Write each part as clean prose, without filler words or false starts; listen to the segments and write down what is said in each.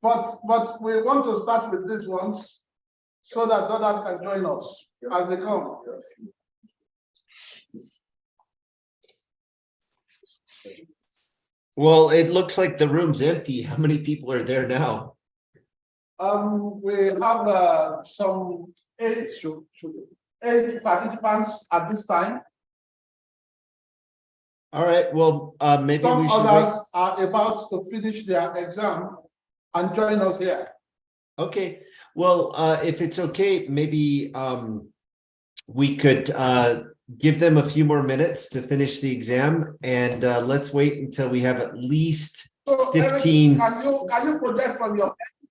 But we want to start with these ones so that others can join us as they come. Well, it looks like the room's empty. How many people are there now? We have some eight participants at this time. All right, well, maybe Some we should others wait. are about to finish their exam and join us here. Okay, well, if it's okay, maybe we could give them a few more minutes to finish the exam, and let's wait until we have at least So 15. Eric, can you project from your end?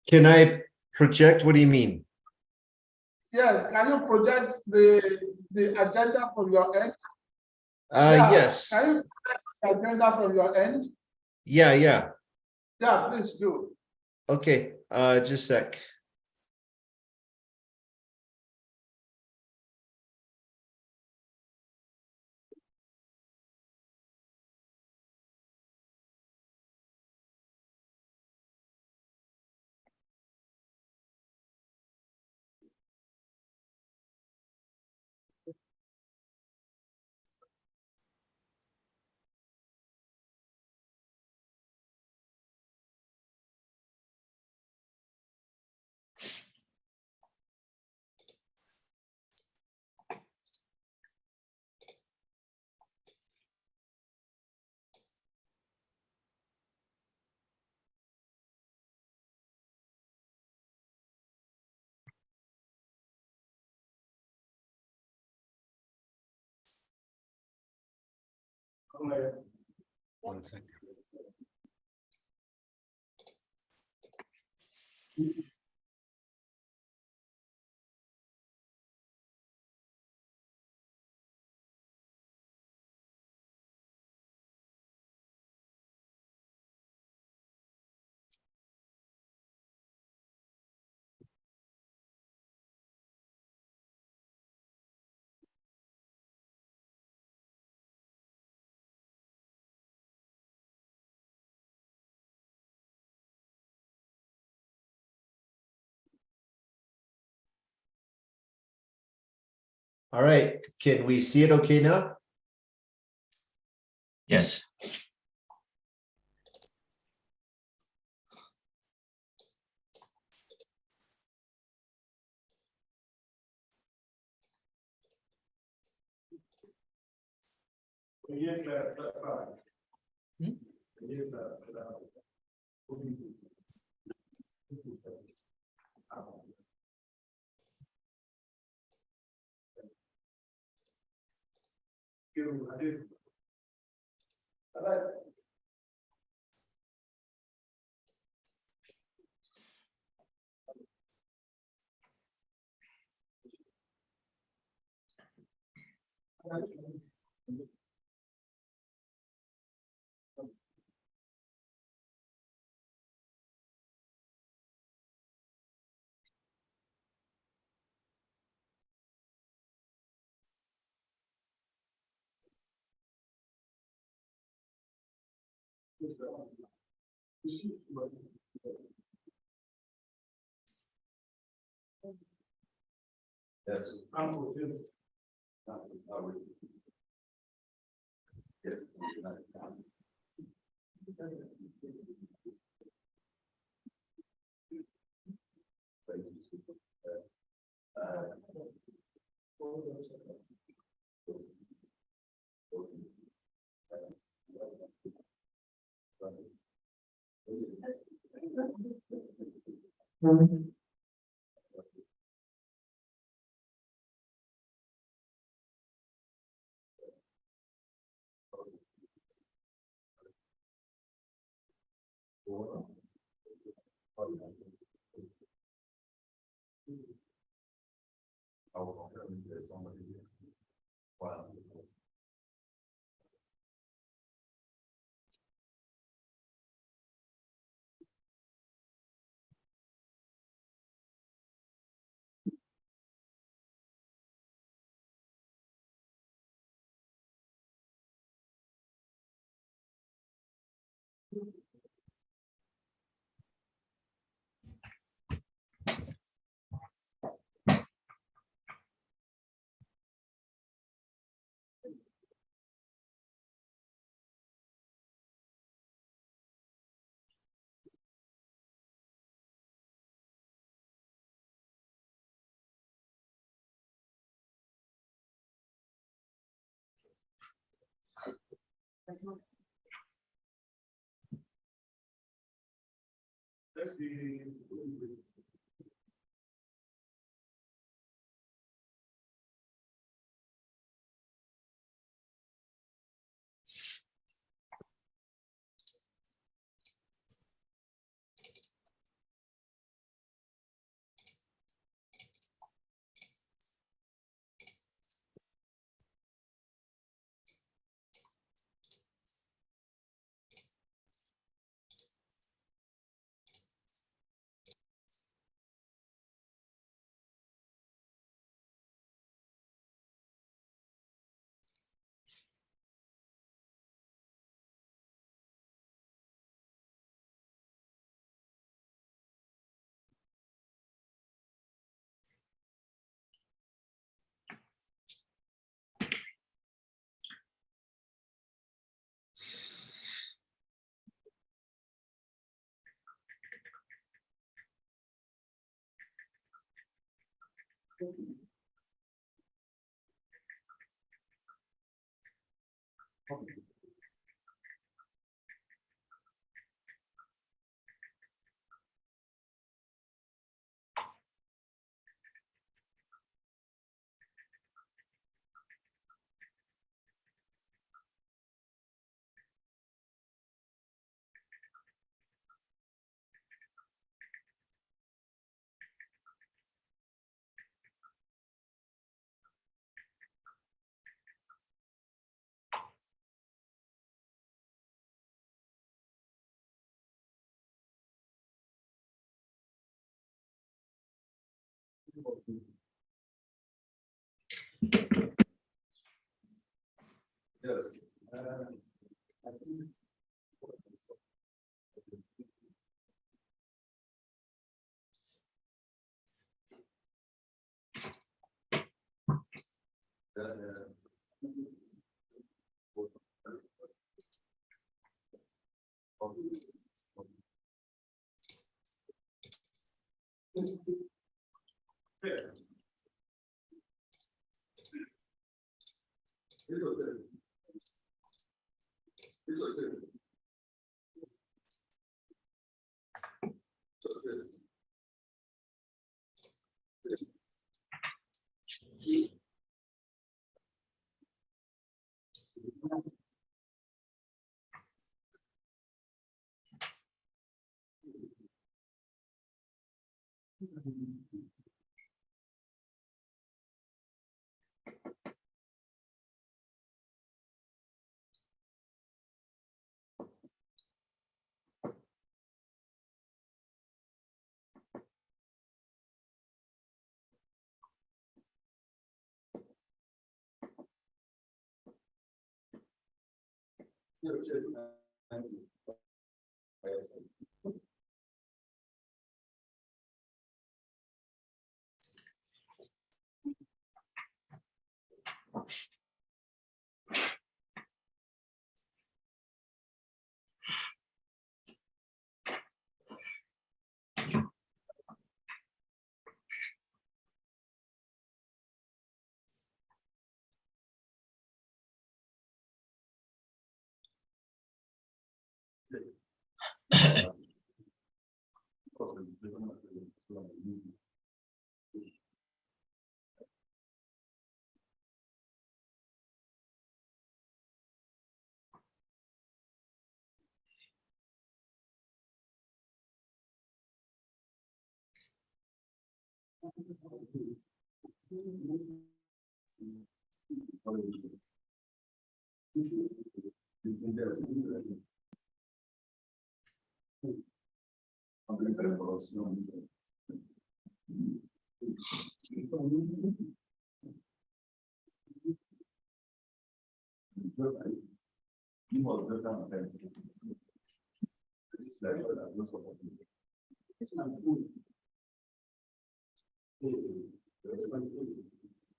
Can I project? What do you mean? Yes, can you project the agenda from your end? Yeah. Yes. Can you project the agenda from your end? Yeah. Yeah, please do. Okay, just a sec. One second. All right, can we see it okay now? Yes. Yes. Wow. Yes.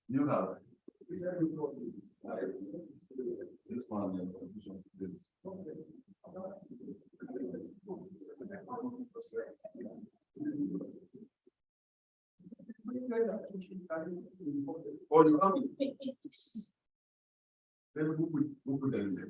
You have. This one. Oh, you have. We'll put that in there.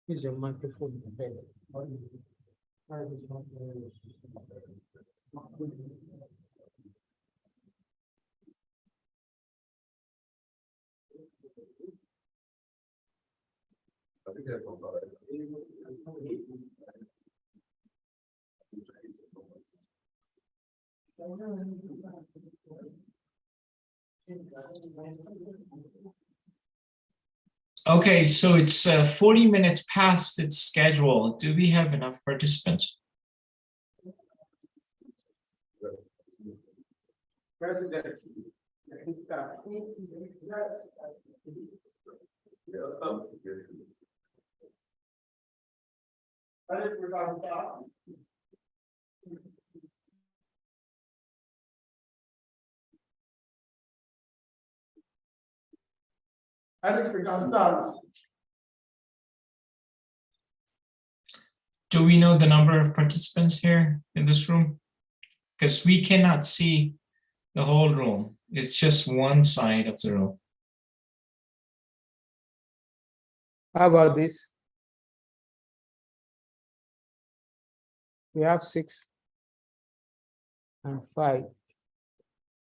Is your microphone? Okay, so it's 40 minutes past its schedule. Do we have enough participants? President. Alex, we can start. Do we know the number of participants here in this room? Because we cannot see the whole room. It's just one side of the room. How about this? We have 6 and 5,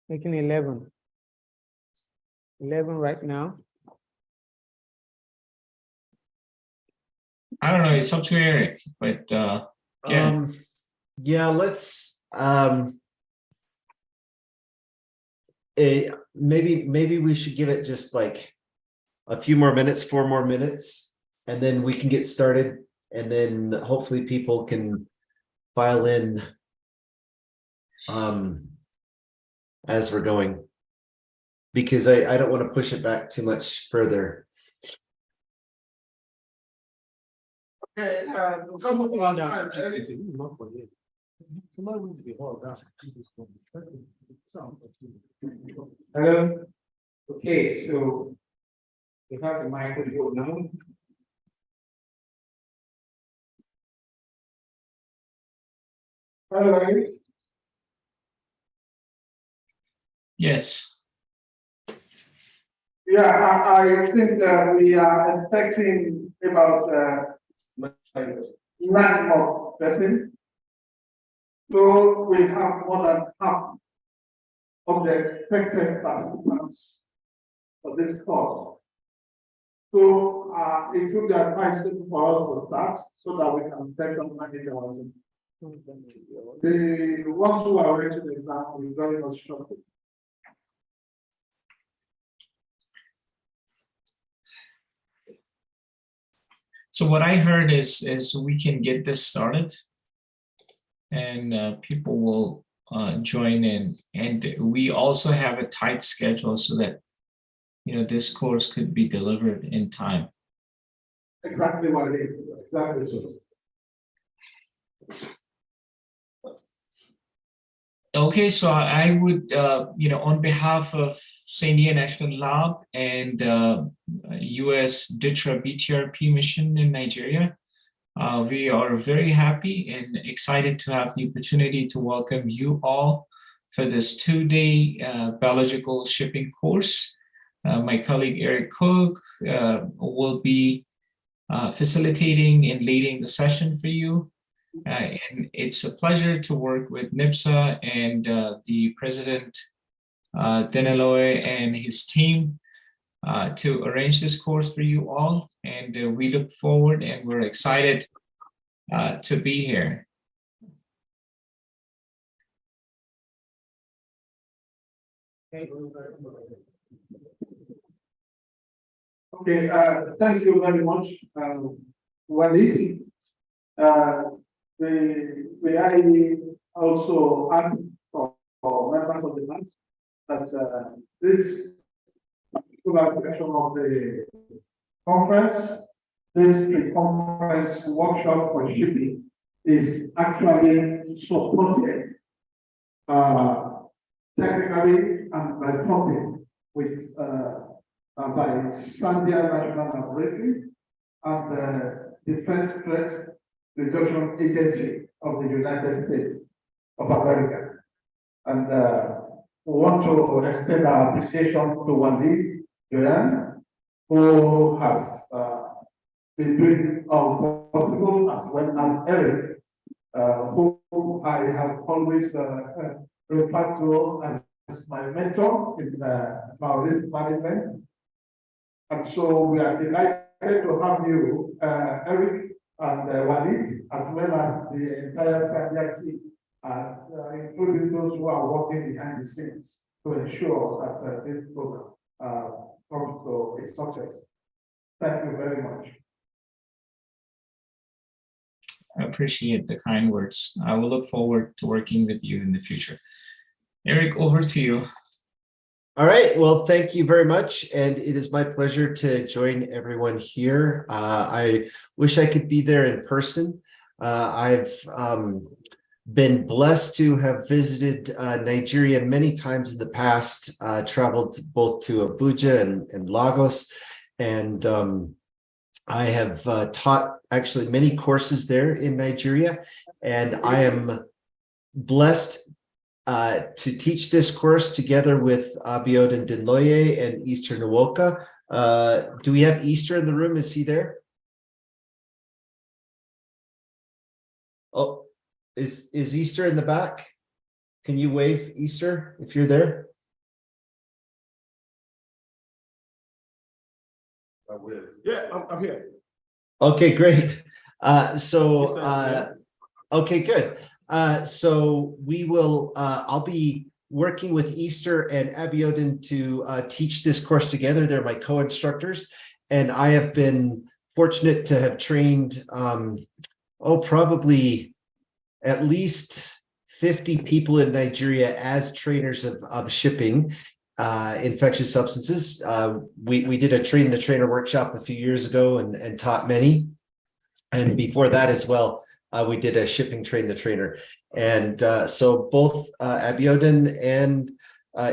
making 11. 11 right now. I don't know, it's up to Eric, but yeah. Yeah, let's maybe we should give it just like a few more minutes, 4 more minutes, and then we can get started, and then hopefully people can file in as we're going, because I don't want to push it back too much further. Okay, because of our time, everything is not for you. Somebody needs to be hauled down. Hello. Okay, so we have the microphone now. Hello. Yes. Yeah, I think that we are expecting about 9 more persons. So we have more than half of the expected participants for this course. So it would be advisable for us to start so that we can take on manage our team. The ones who are ready to the exam will join us shortly. So what I heard is we can get this started, and people will join in, and we also have a tight schedule so that this course could be delivered in time. Exactly what it is. Exactly so. Okay, so I would, on behalf of Sandia National Lab and US DITRA BTRP mission in Nigeria, we are very happy and excited to have the opportunity to welcome you all for this 2-day biological shipping course. My colleague Eric Cook will be facilitating and leading the session for you. And it's a pleasure to work with NiBSA and the president, Deneloe, and his team to arrange this course for you all. And we look forward, and we're excited to be here. Okay, thank you very much, Walid. We also ask for members of the class that this particular section of the conference, this pre-conference workshop for shipping, is actually supported technically and by funding with by Sandia National Laboratory and the Defense Threat Reduction Agency of the United States of America. And we want to extend our appreciation to Wandi Joyan, who has been doing all possible, as well as Eric, who I have always referred to as my mentor in risk management. And so we are delighted to have you, Eric and Walid, as well as the entire Sandia team, including those who are working behind the scenes to ensure that this program comes to a success. Thank you very much. I appreciate the kind words. I will look forward to working with you in the future. Eric, over to you. All right. Well, thank you very much. And it is my pleasure to join everyone here. I wish I could be there in person. I've been blessed to have visited Nigeria many times in the past, traveled both to Abuja and Lagos, and I have taught actually many courses there in Nigeria, and I am blessed to teach this course together with Abiodun Dinloye and Easter Nwoka. Do we have Easter in the room? Is he there? Oh, is Easter in the back? Can you wave, Easter, if you're there? I will. Yeah, I'm here. Okay, great. Okay, good. So we will, I'll be working with Easter and Abiodun to teach this course together. They're my co-instructors, and I have been fortunate to have trained, probably at least 50 people in Nigeria as trainers of shipping infectious substances. We did a train the trainer workshop a few years ago and taught many. And before that as well, we did a shipping train the trainer. And so both Abiodun and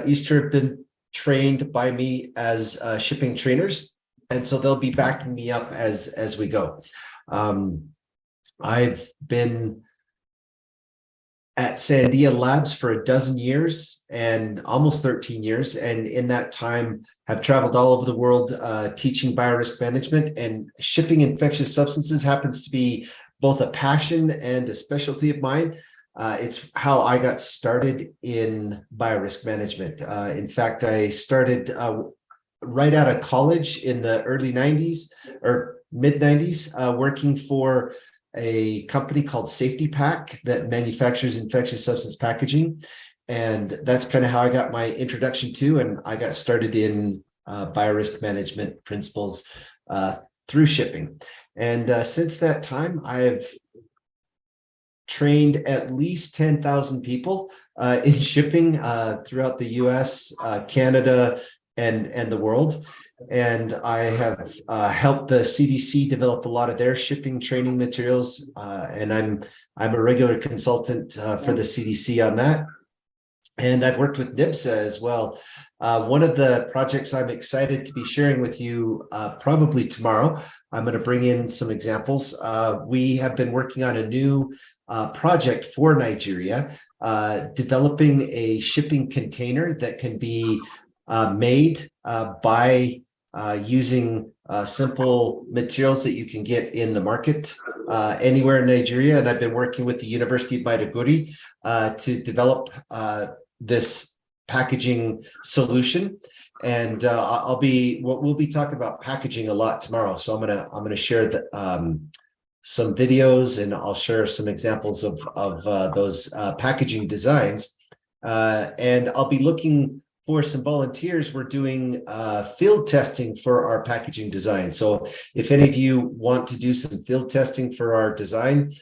Easter have been trained by me as shipping trainers. And so they'll be backing me up as we go. I've been at Sandia Labs for a dozen years and almost 13 years. And in that time, have traveled all over the world teaching biorisk management, and shipping infectious substances happens to be both a passion and a specialty of mine. It's how I got started in biorisk management. In fact, I started right out of college in the early 90s or mid 90s, working for a company called Safety Pack that manufactures infectious substance packaging. And that's kind of how I got my introduction to, and I got started in biorisk management principles through shipping. And since that time, I've trained at least 10,000 people in shipping throughout the US, Canada, and the world. And I have helped the CDC develop a lot of their shipping training materials, and I'm a regular consultant for the CDC on that. And I've worked with NiBSA as well. One of the projects I'm excited to be sharing with you probably tomorrow, I'm going to bring in some examples. We have been working on a new project for Nigeria, developing a shipping container that can be made by using simple materials that you can get in the market anywhere in Nigeria. And I've been working with the University of Maiduguri to develop this packaging solution. And we'll be talking about packaging a lot tomorrow. So I'm gonna share some videos, and I'll share some examples of those packaging designs. And I'll be looking for some volunteers. We're doing field testing for our packaging design. So if any of you want to do some field testing for our design,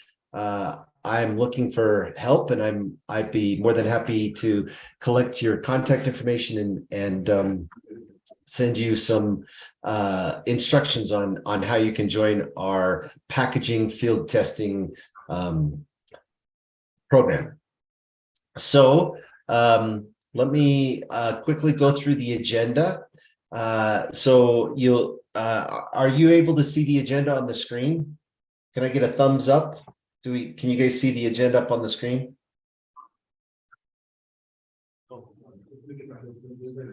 I'm looking for help, and I'd be more than happy to collect your contact information and send you some instructions on how you can join our packaging field testing program. So let me quickly go through the agenda. So are you able to see the agenda on the screen? Can I get a thumbs up? Can you guys see the agenda up on the screen?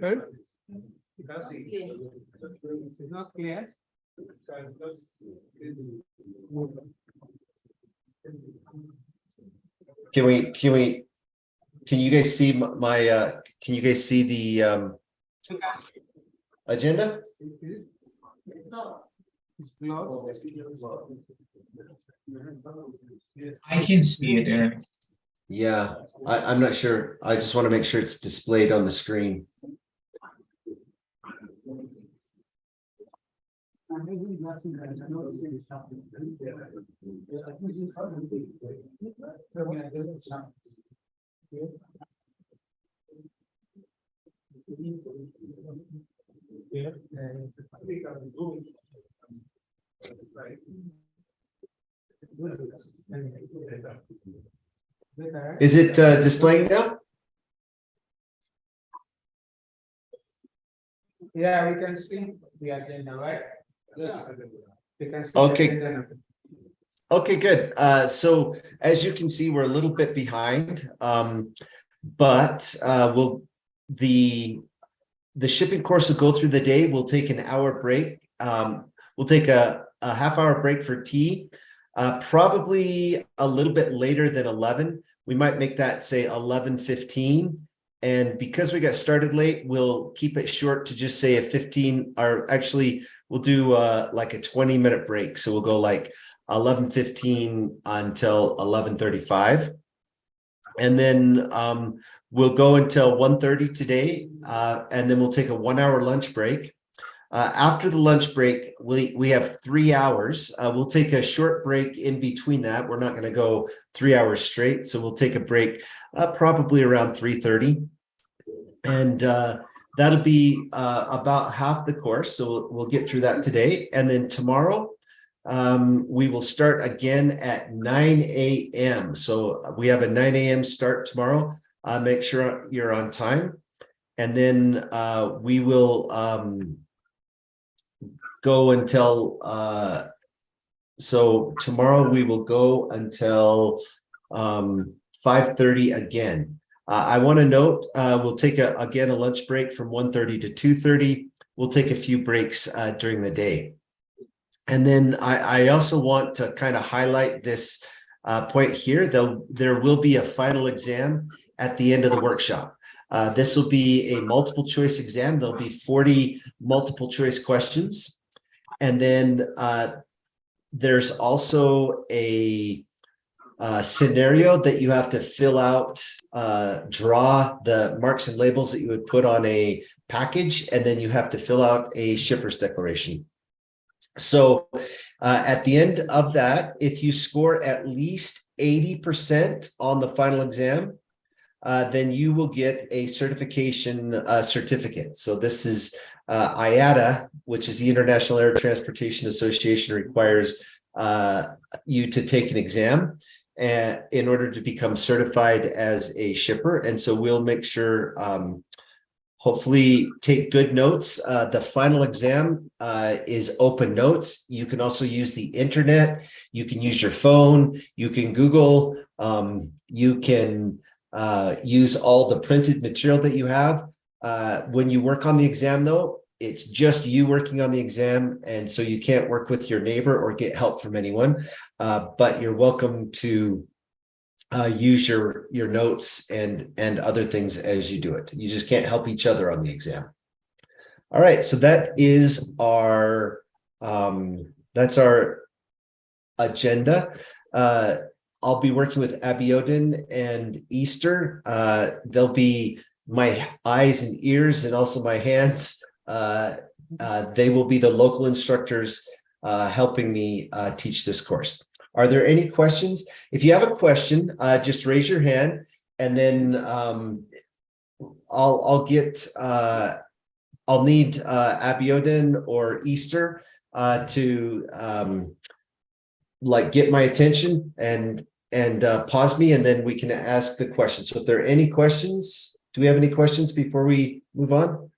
Third? It's not clear. Can you guys see can you guys see the agenda? I can see it, Eric. Yeah, I'm not sure. I just want to make sure it's displayed on the screen. Is it displaying now? Yeah, we can see the agenda, right? Yes. We can see the Okay. agenda. Okay, good. So as you can see, we're a little bit behind, but the shipping course will go through the day. We'll take an hour break. We'll take a half-hour break for tea, probably a little bit later than 11. We might make that say 11:15. And because we got started late, we'll keep it short to just say a 15, or actually we'll do like a 20-minute break. So we'll go like 11:15 until 11:35. And then we'll go until 1:30 today, and then we'll take a 1-hour lunch break. After the lunch break, we have 3 hours. We'll take a short break in between that. We're not going to go 3 hours straight, so we'll take a break probably around 3:30, and that'll be about half the course. So we'll get through that today, and then tomorrow we will start again at 9 a.m. So we have a 9 a.m. start tomorrow. Make sure you're on time, and then we will go until so tomorrow we will go until 5:30 again. I want to note we'll take again a lunch break from 1:30 to 2:30. We'll take a few breaks during the day. And then I also want to kind of highlight this point here. There will be a final exam at the end of the workshop. This will be a multiple choice exam. There'll be 40 multiple choice questions. And then there's also a scenario that you have to fill out, draw the marks and labels that you would put on a package, and then you have to fill out a shipper's declaration. So at the end of that, if you score at least 80% on the final exam, then you will get a certification certificate. So this is IATA, which is the International Air Transportation Association, requires you to take an exam in order to become certified as a shipper. And so we'll make sure, hopefully take good notes. The final exam is open notes. You can also use the internet. You can use your phone. You can Google. You can use all the printed material that you have. When you work on the exam, though, it's just you working on the exam, and so you can't work with your neighbor or get help from anyone, but you're welcome to use your notes and other things as you do it. You just can't help each other on the exam. All right, so that is our that's our agenda. I'll be working with Abiodun and Easter. They'll be my eyes and ears and also my hands. They will be the local instructors helping me teach this course. Are there any questions? If you have a question, just raise your hand, and then I'll need Abiodun or Easter to like get my attention and pause me, and then we can ask the question. So if there are any questions, do we have any questions before we move on?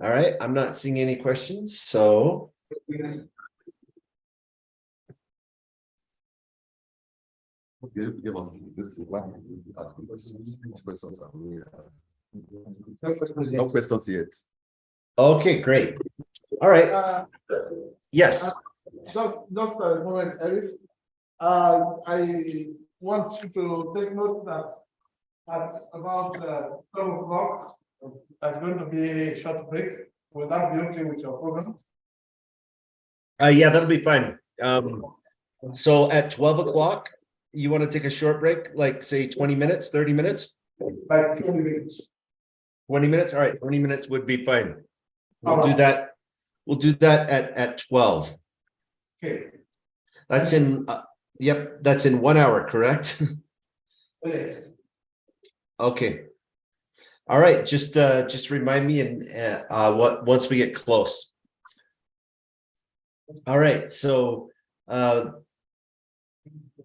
All right, I'm not seeing any questions, so. Give on this is one asking questions. Questions are really no questions yet. Okay, great. All right. Yes. Just a moment, Eric. I want you to take note that at about 12 o'clock, there's going to be a short break. Will that be okay with your program? Yeah, that'll be fine. So at 12 o'clock, you want to take a short break, like say 20 minutes, 30 minutes? Like 20 minutes. 20 minutes? All right, 20 minutes would be fine. We'll All do right. that. We'll do that at 12. Okay. That's in, yep, that's in 1 hour, correct? Yes. Okay. All right, just remind me and once we get close. All right, so am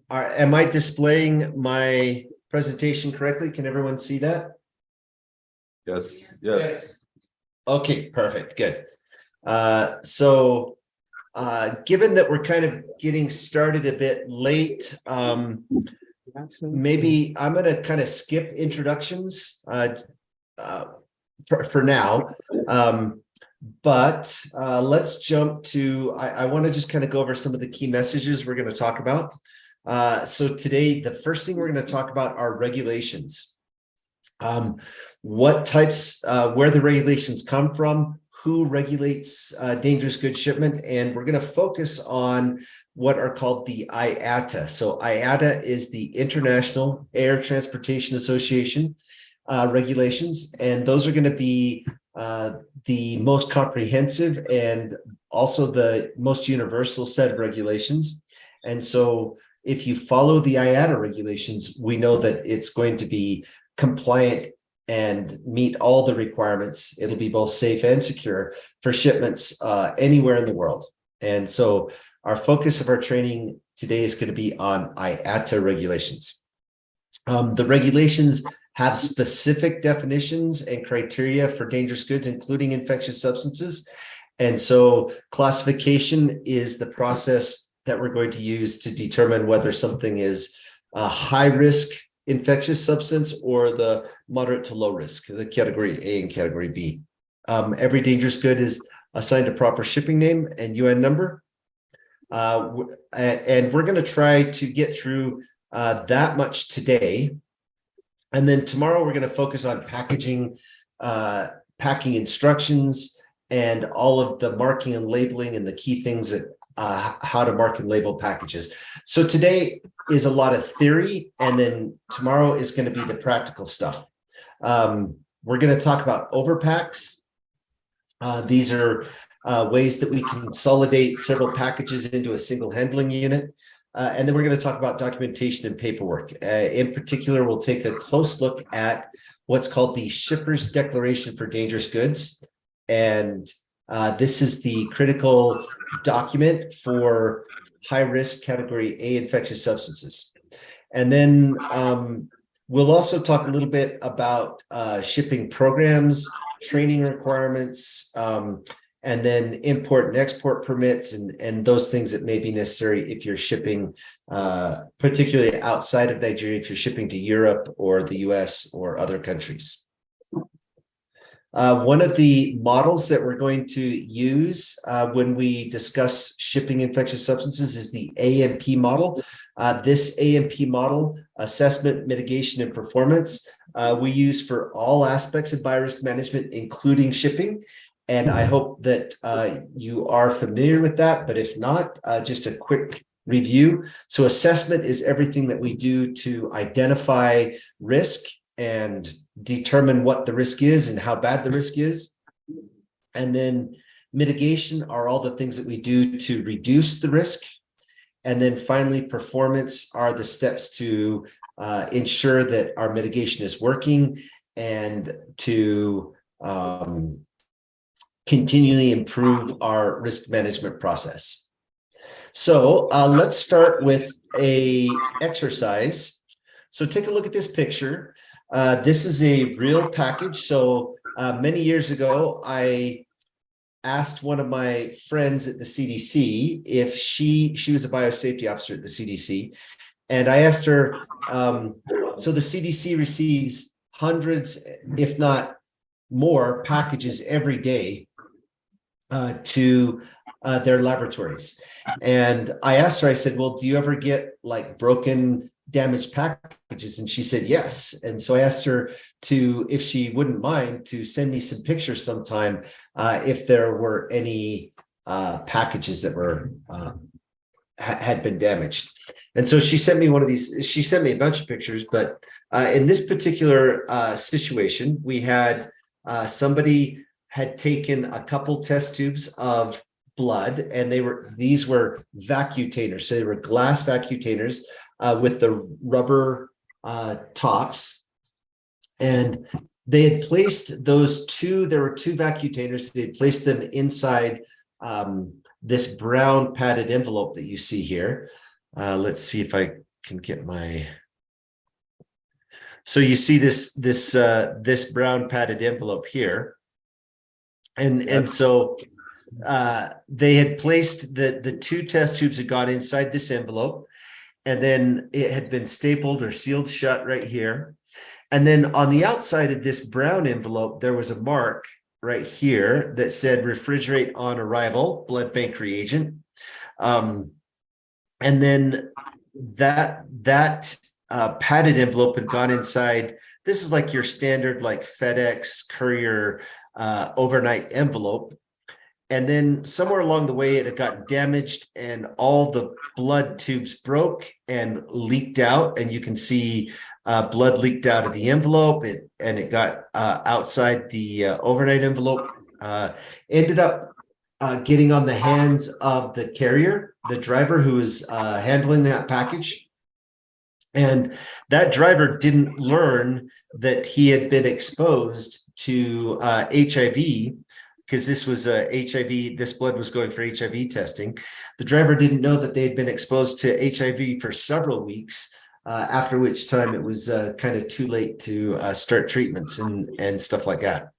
I displaying my presentation correctly? Can everyone see that? Yes, yes. Okay, perfect, good. So given that we're kind of getting started a bit late, maybe I'm going to kind of skip introductions for now. But let's jump to, I want to just kind of go over some of the key messages we're going to talk about. So today, the first thing we're going to talk about are regulations. What types, where the regulations come from, who regulates dangerous goods shipment, and we're going to focus on what are called the IATA. So IATA is the International Air Transportation Association regulations, and those are going to be the most comprehensive and also the most universal set of regulations. And so if you follow the IATA regulations, we know that it's going to be compliant and meet all the requirements. It'll be both safe and secure for shipments anywhere in the world. And so our focus of our training today is going to be on IATA regulations. The regulations have specific definitions and criteria for dangerous goods, including infectious substances. And so classification is the process that we're going to use to determine whether something is a high risk infectious substance or the moderate to low risk, the category A and category B. Every dangerous good is assigned a proper shipping name and UN number. And we're going to try to get through that much today. And then tomorrow we're going to focus on packaging, packing instructions, and all of the marking and labeling and the key things that how to mark and label packages. So today is a lot of theory, and then tomorrow is going to be the practical stuff. We're going to talk about overpacks. These are ways that we can consolidate several packages into a single handling unit. And then we're going to talk about documentation and paperwork. In particular, we'll take a close look at what's called the Shipper's Declaration for Dangerous Goods. And this is the critical document for high-risk category A infectious substances. And then we'll also talk a little bit about shipping programs, training requirements, and then import and export permits and those things that may be necessary if you're shipping, particularly outside of Nigeria, if you're shipping to Europe or the US or other countries. One of the models that we're going to use when we discuss shipping infectious substances is the AMP model. This AMP model, assessment, mitigation, and performance, we use for all aspects of biorisk management, including shipping. And I hope that you are familiar with that, but if not, just a quick review. So assessment is everything that we do to identify risk and determine what the risk is and how bad the risk is. And then mitigation are all the things that we do to reduce the risk. And then finally, performance are the steps to ensure that our mitigation is working and to continually improve our risk management process. So let's start with a exercise. So take a look at this picture. This is a real package. So many years ago, I asked one of my friends at the CDC if she was a biosafety officer at the CDC, And I asked her, so the CDC receives hundreds, if not more, packages every day to their laboratories. And I asked her, I said, well, do you ever get like broken, damaged packages? And she said, yes. And so I asked her to, if she wouldn't mind, to send me some pictures sometime if there were any packages that were had been damaged. And so she sent me one of these, she sent me a bunch of pictures, but in this particular situation, we had somebody had taken a couple test tubes of blood, and these were vacutainers. So they were glass vacutainers with the rubber tops. And they had placed those two, there were two vacutainers, they had placed them inside this brown padded envelope that you see here. Let's see if I can get my, so you see this brown padded envelope here. And so they had placed the two test tubes that got inside this envelope, and then it had been stapled or sealed shut right here. And then on the outside of this brown envelope, there was a mark right here that said refrigerate on arrival, blood bank reagent. And then that padded envelope had gone inside. This is like your standard like FedEx courier overnight envelope. And then somewhere along the way, it had got damaged and all the blood tubes broke and leaked out. And you can see blood leaked out of the envelope, and it got outside the overnight envelope. Ended up getting on the hands of the carrier, the driver who was handling that package. And that driver didn't learn that he had been exposed to HIV, because this was HIV, this blood was going for HIV testing. The driver didn't know that they had been exposed to HIV for several weeks, after which time it was kind of too late to start treatments and stuff like that.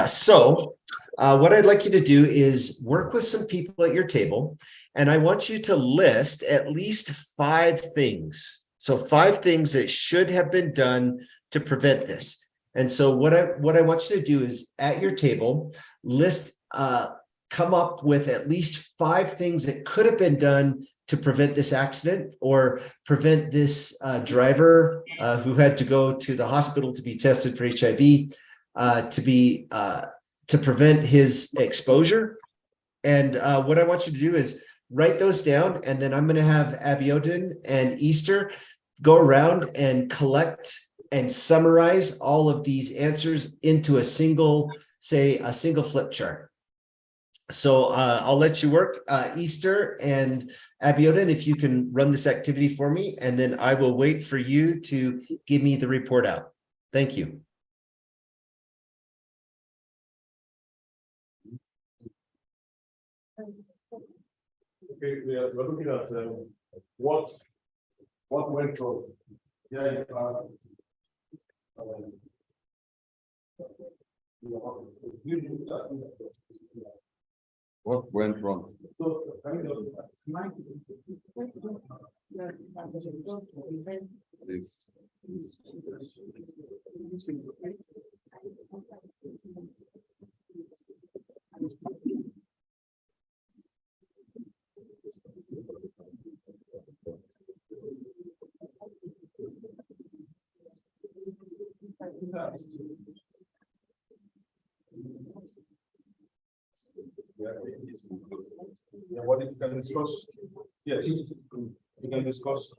So what I'd like you to do is work with some people at your table, and I want you to list at least 5 things. So 5 things that should have been done to prevent this. And so what I want you to do is at your table, list, come up with at least 5 things that could have been done to prevent this accident or prevent this driver who had to go to the hospital to be tested for HIV to prevent his exposure. And what I want you to do is write those down, and then I'm going to have Abiodun and Easter go around and collect and summarize all of these answers into a single flip chart. So I'll let you work, Easter and Abiodun, if you can run this activity for me, and then I will wait for you to give me the report out. Thank you. Okay, we're looking at what went wrong. Yeah, What went wrong? This. Yeah, what you can discuss? Yes, you can discuss.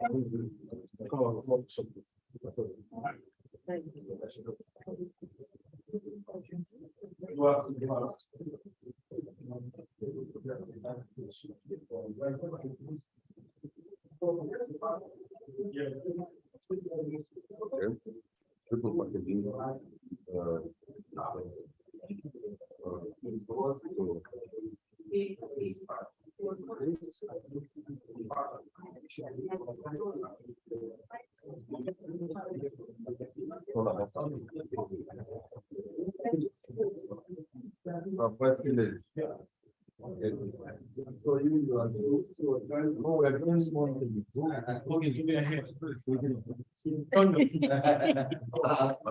Come on. Okay. Triple packaging. So you are. No, we are doing small things. My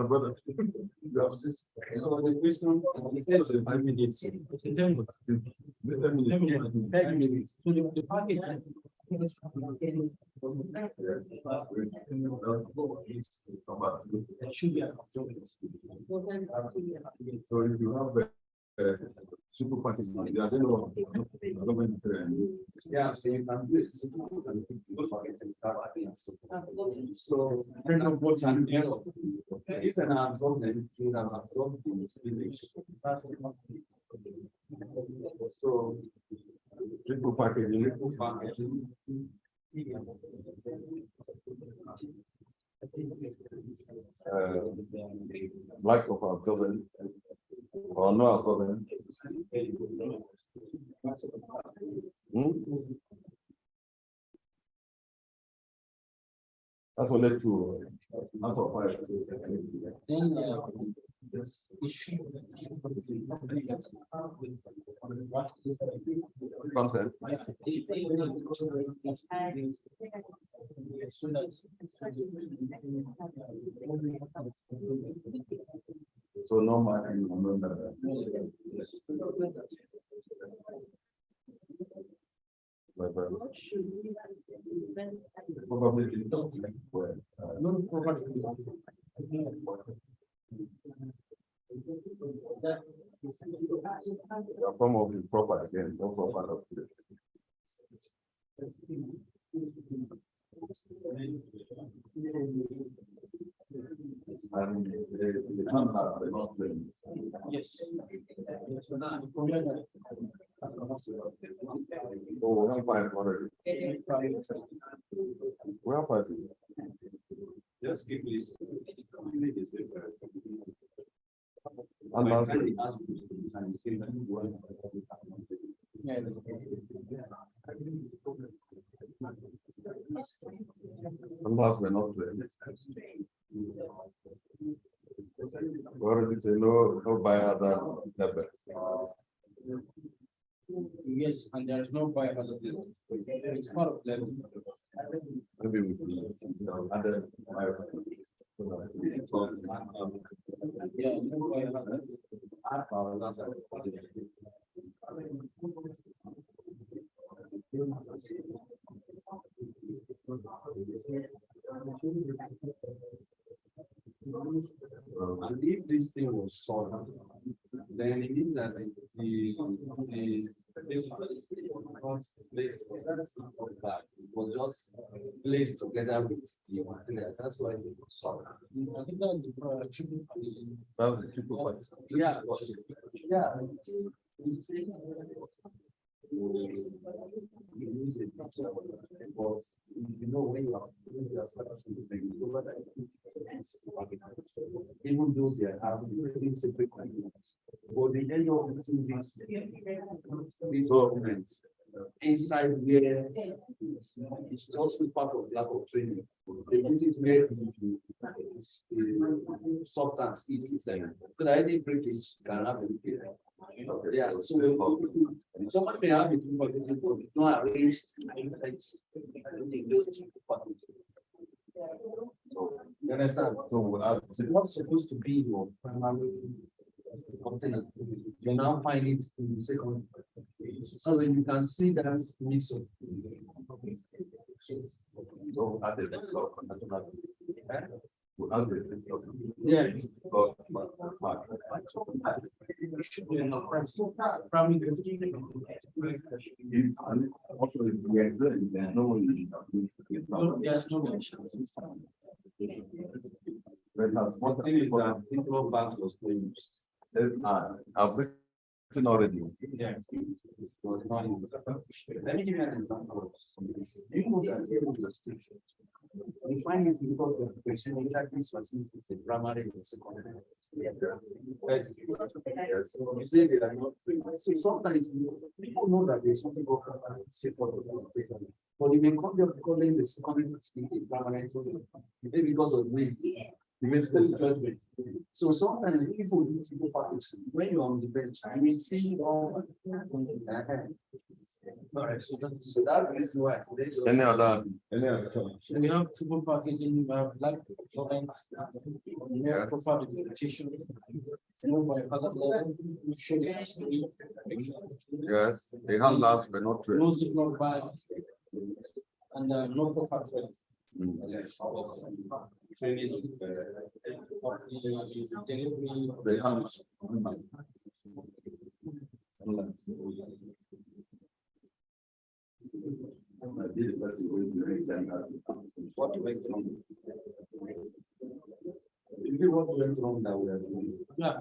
brother. You are just. The question, 5 minutes. 10 minutes. The package. So if you have super package, yeah, so you can do it. So depending on what you do, if an problem, you have a problem. So triple package, lack of absorbent or no absorbent. That's only two. That's all 5. Then this issue. Content. So no marking. Probably form of the proper again, no proper of it. And the hand are not playing. Yes. Oh, we have 5 already. We have 5. Just give me this. Unless we're not playing. We already say no buyer than the best. Yes, and there is no biohazard. It's part of them. Maybe we can other Yeah, no biohazard. And if this thing was solved, then it means that it was just placed together with the materials. That's why it was solved. I think that's the That's the triple point. Yeah. Yeah. You know, when you are even though they are having separate agreements, but the end of the thing is these documents inside where it's also part of lack of training. They put it where the substance is inside. So that any breakage can happen. Yeah, so someone may have it, but it's not arranged. You understand? So it's not supposed to be your primary container. You now find it in the second. So when you can see that mix of. So add it. Yeah. There's no mention. One thing is that central bank was used. I've written already. Yes. Let me give you an example. You know that you find it because of the question that this facility is a primary and secondary. You say they are not. So sometimes people know that there's something called but if they call them calling the secondary is primary, maybe because of wind. Judgment. So sometimes people need to go back when you're on the bench, you will see all. Alright, so that is why. Any other? So we have triple packaging, we have like, Yeah. profile documentation. By hazard level, you should. Yes, they have last but not true. No ziploc bag. And no profile. Training. They have. What went wrong? If you what went wrong that we are doing. Yeah.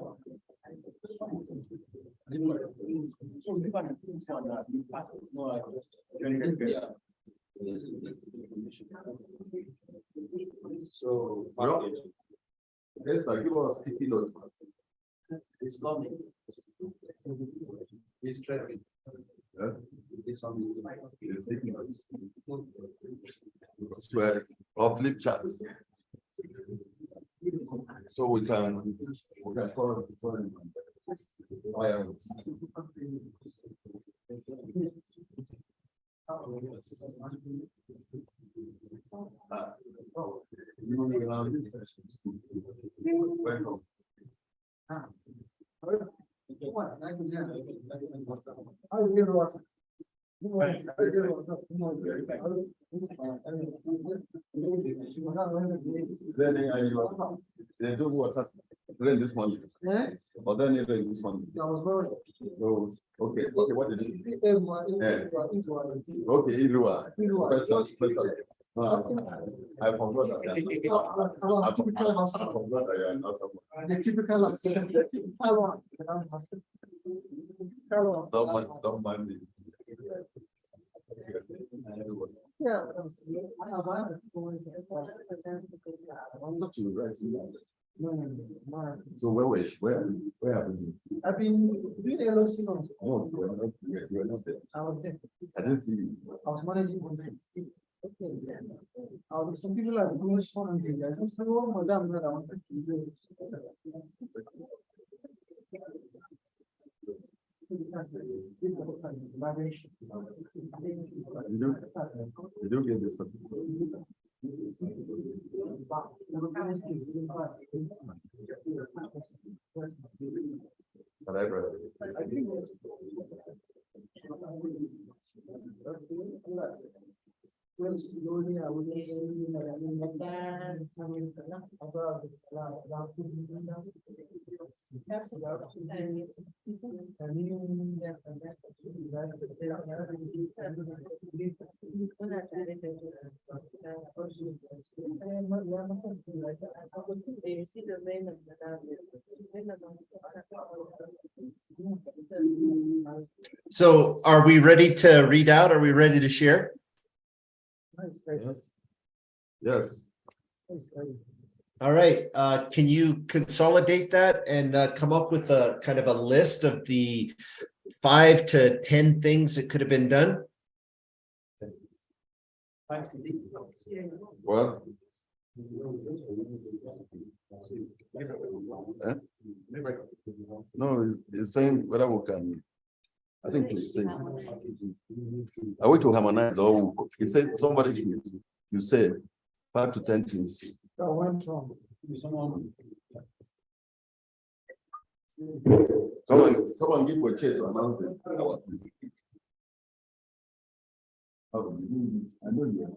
So. Yes, I give us sticky notes. It's coming. It's tracking. Yeah. It's on. It's sticky notes. Square or flip charts. So we can follow. Welcome. They do what? Rain this morning. Or then you rain this morning. So, okay, what did you do? Okay, Irua. Special. I forgot that. I forgot that you are not someone. The typical. Don't mind me. Yeah. So where have you been? I've been doing LOC. No, you were not there. I was there. I didn't see you. I was managing. Some people are doing fun. I just know, madam, that I wanted to do. Did you get this one? So are we ready to read out? Are we ready to share? Yes. All right, can you consolidate that and come up with a kind of a list of the 5 to 10 things that could have been done? Well. No, it's saying whether we can. I think it's saying. I want to harmonize all. He said somebody should. You say 5 to 10 things. Come on, give a chair to announce it. I know you are.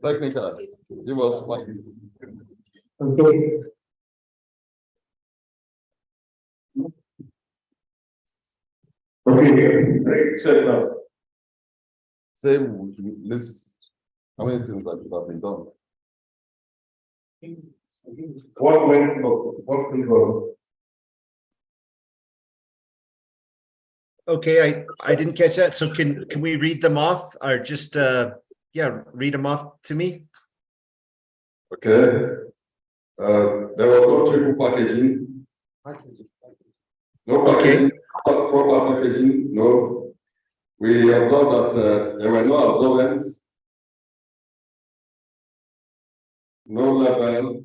Technical, give us like. Okay. Okay, set up. Say this, how many things that have been done? What went wrong? What went wrong? Okay, I didn't catch that. So can we read them off or just read them off to me? Okay. There was no triple packaging. No packaging. proper packaging, no. We observed that there were no absorbents, no label,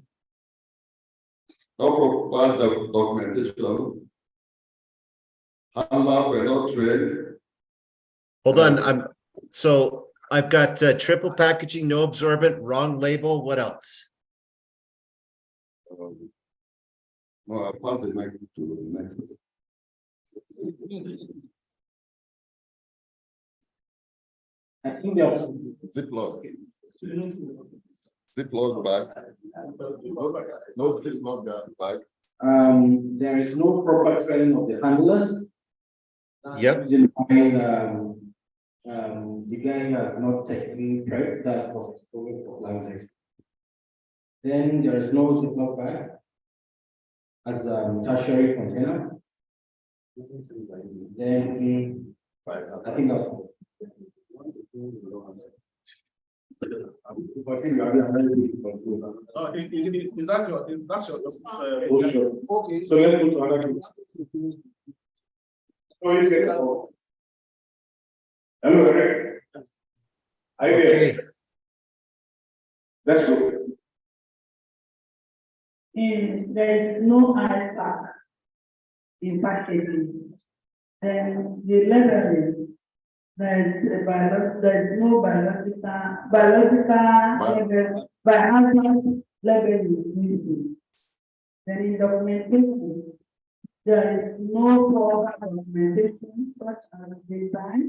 no proper documentation. Handlers were not trained. Hold on, I've got triple packaging, no absorbent, wrong label. What else? No, I found the next to the next. I think there was. Ziploc. Ziploc bag. No Ziploc bag. There is no proper training of the handlers. Yep. Reason why, the guy has not technically prepped that for fertilizers. Then there is no Ziploc bag as a tertiary container. Then I think that's. That's your position. Okay. So let's go to another. So you say, hello, Eric. Are you Okay. there? Let's go. There is no IFAC in packaging. And the leveling, there is no biological leveling is missing. Then in documentation, there is no proper documentation such as design,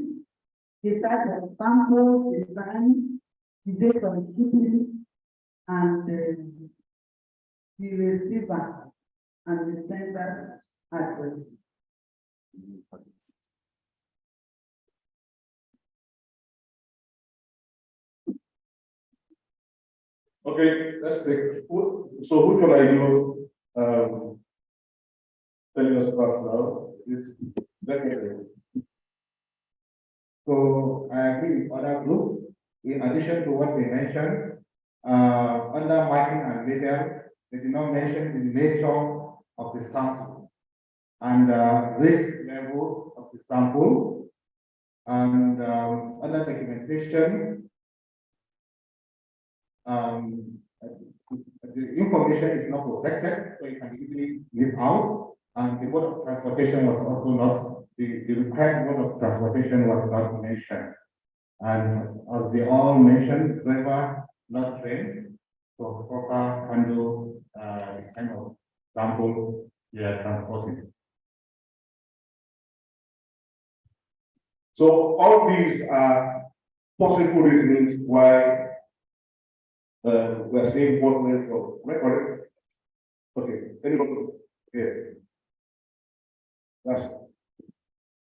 the type of sample, design, the date of shipping, and the receiver and the sender address. Okay, let's take. So who can I do? Telling us about now. It's definitely. So I agree with other groups. In addition to what they mentioned, under marking and label, they did not mention the nature of the sample and risk level of the sample, and under documentation, the information is not protected, so it can easily leave out, and the mode of transportation was also not, the required mode of transportation was not mentioned. And as they all mentioned, driver not trained, so proper handle kind of sample they are transporting. So all these are possible reasons why we are saying what ways of record. Okay, anybody? Yeah. That's.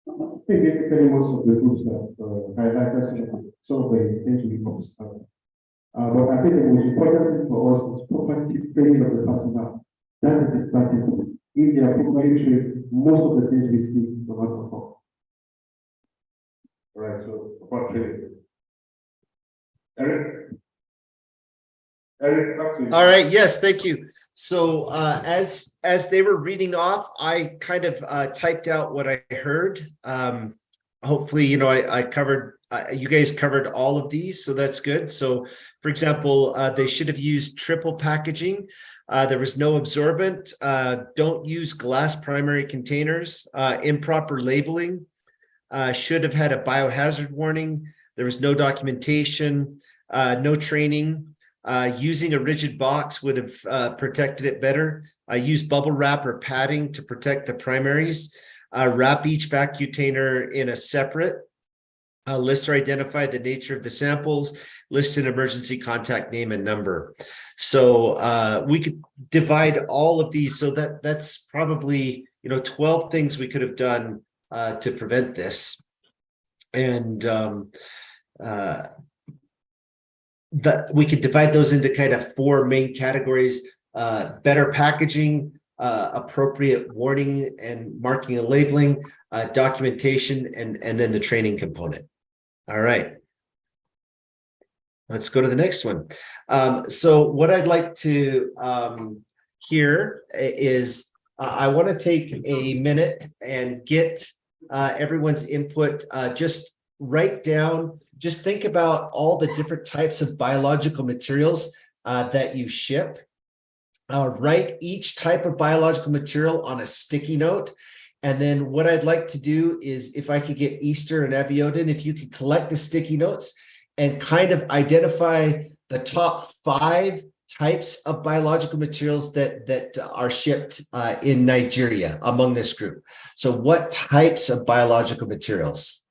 I think basically most of the groups that highlighted some of the things we must. But I think the most important thing for us is proper training of the personnel. That is the starting point. If they are properly trained, most of the things we see will not perform. Right, so about training. Eric? Eric, back to you. All right. Yes, thank you. So as they were reading off, I kind of typed out what I heard. Hopefully, you know, I covered, you guys covered all of these, so that's good. So for example, they should have used triple packaging. There was no absorbent. Don't use glass primary containers. Improper labeling. Should have had a biohazard warning. There was no documentation, no training. Using a rigid box would have protected it better. Use bubble wrap or padding to protect the primaries. Wrap each vacuum container in a separate. List or identify the nature of the samples. List an emergency contact name and number. So we could divide all of these. So that's probably, you know, 12 things we could have done to prevent this. And that we could divide those into kind of 4 main categories: better packaging, appropriate warning and marking and labeling, documentation, and then the training component. All right. Let's go to the next one. So what I'd like to hear is I want to take a minute and get everyone's input. Just write down, just think about all the different types of biological materials that you ship. Write each type of biological material on a sticky note. And then what I'd like to do is, if I could get Easter and Abiodun, if you could collect the sticky notes and kind of identify the top 5 types of biological materials that are shipped in Nigeria among this group. So what types of biological materials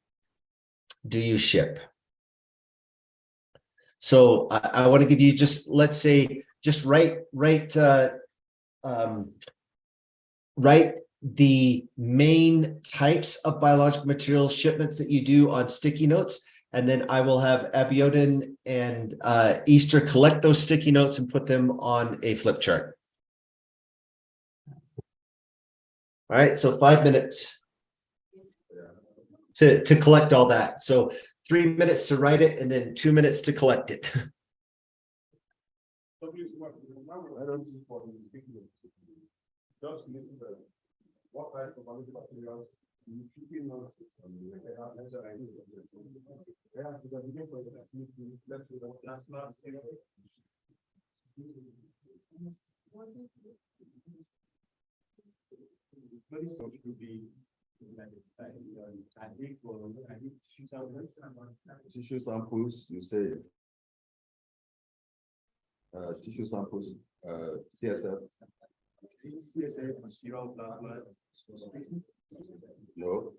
do you ship? So I want to give you just, let's say, just write the main types of biological materials shipments that you do on sticky notes. And then I will have Abiodun and Easter collect those sticky notes and put them on a flip chart. All right, so 5 minutes to collect all that. So 3 minutes to write it and then 2 minutes to collect it. What type of materials tissue samples, you say. Tissue samples, CSF. CSF and serum plasma. No.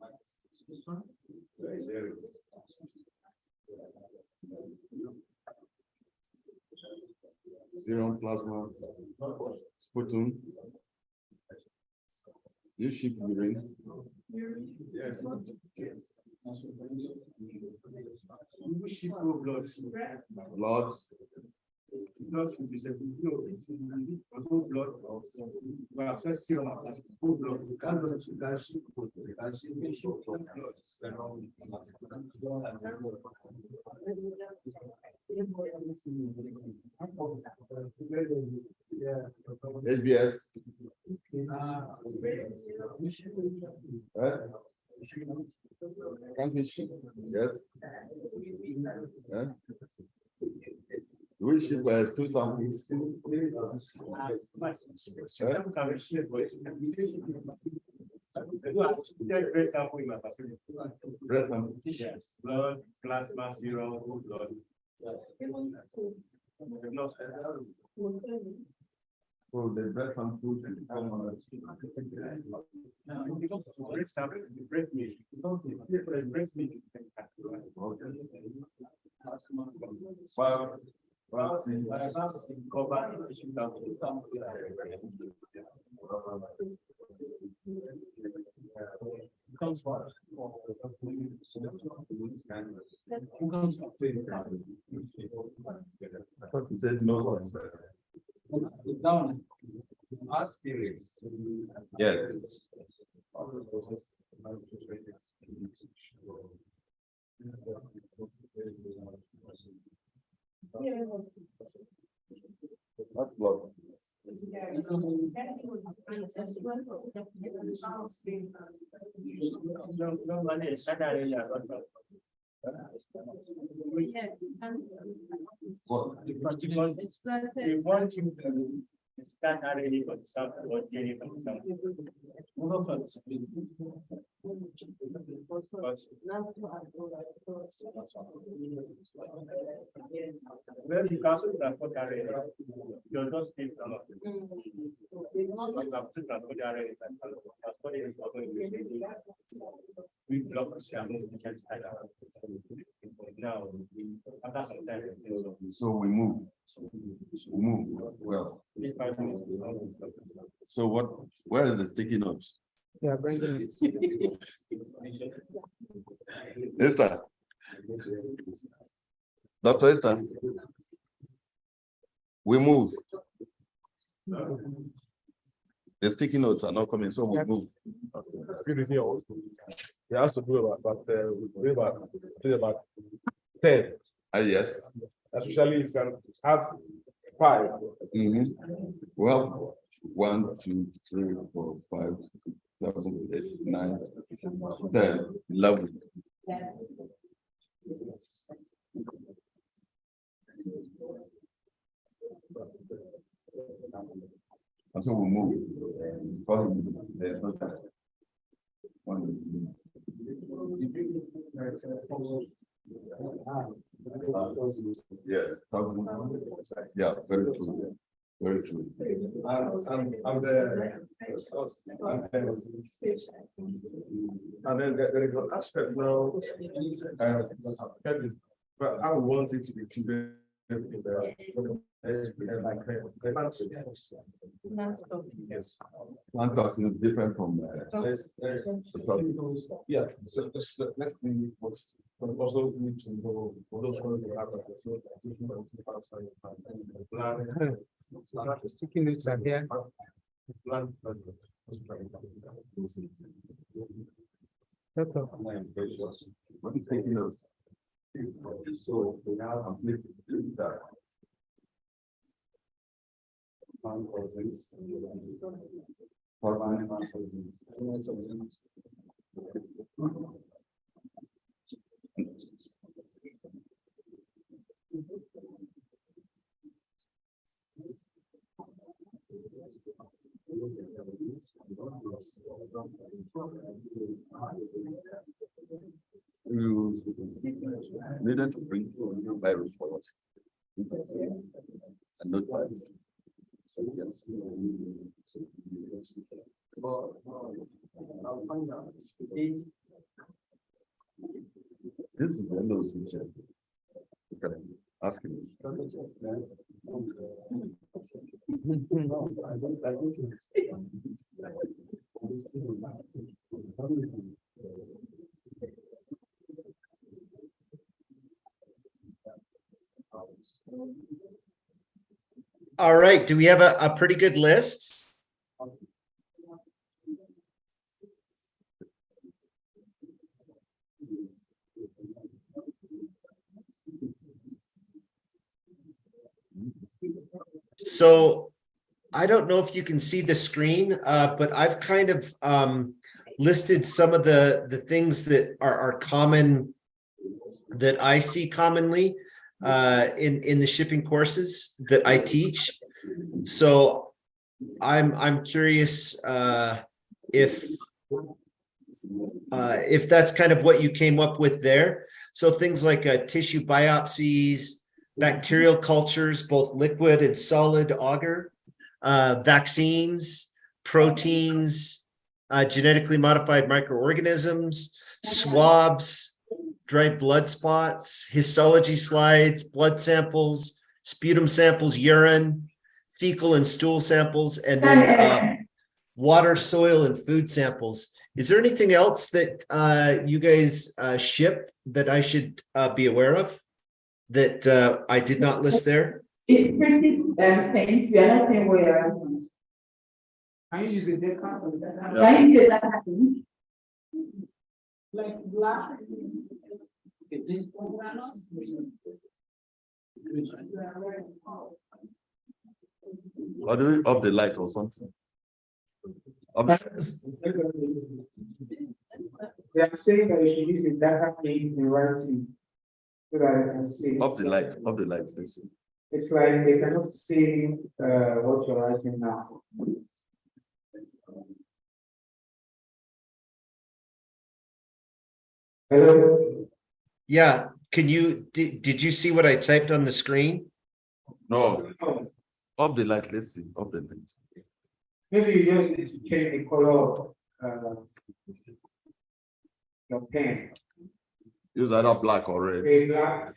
Serum plasma, sputum. You ship urine. Yes. You ship blood. Blood. Blood should be said, whole blood of well, first serum whole blood. You can't do it, you can ship blood. You can ship SBS. Can't we ship? Yes. We ship two samples. Breast sample. Blood, plasma, serum, whole blood. So the breast sample should come on. Breast milk. Breast milk. He said no. Down. Ask periods. Yes. That's blood. We want you to start already for the sample or getting from sample. Well, you can't transport already. You're just take a lot. We block the sample, we can start out. Now, after some time, So we move. We move. Well. So what? Where is the sticky notes? Yeah, bringing Esther. Dr. Esther. We move. The sticky notes are not coming, so we move. He has to do about 10. Yes. Especially you can have 5. Well, 1, 2, 3, 4, 5, 6, 7, 8, 9, 10, 11. And so we'll move. Because there's no time. Yes. Yeah, very true. Very true. And then there is an aspect now, but I want it to be today. Yes. Plant talks is different from Yeah, so let me also need to go for those who have sticking this here. what is taking notes? So we now complete that. You needed to bring virus for us. And not virus. So, yes. This is the end of the session. Okay, ask him. All right, do we have a pretty good list? So I don't know if you can see the screen, but I've kind of listed some of the things that are common, that I see commonly in the shipping courses that I teach. So I'm curious if that's kind of what you came up with there. So things like tissue biopsies, bacterial cultures, both liquid and solid agar, vaccines, proteins, genetically modified microorganisms, swabs, dried blood spots, histology slides, blood samples, sputum samples, urine, fecal and stool samples, and then water, soil, and food samples. Is there anything else that you guys ship that I should be aware of that I did not list there? It's pretty things, we are not saying where. Can you use it there? Can you use that? Like black. Or do we off the light or something? They are saying that you should use the data in writing. So that I can see. Off the light, off the light. Listen. It's like they cannot see what you're writing now. Hello? Yeah, can you, did you see what I typed on the screen? No, off the light. Let's see, off the light. Maybe you just need to change the color of your pen. Use either black or red. Okay, black.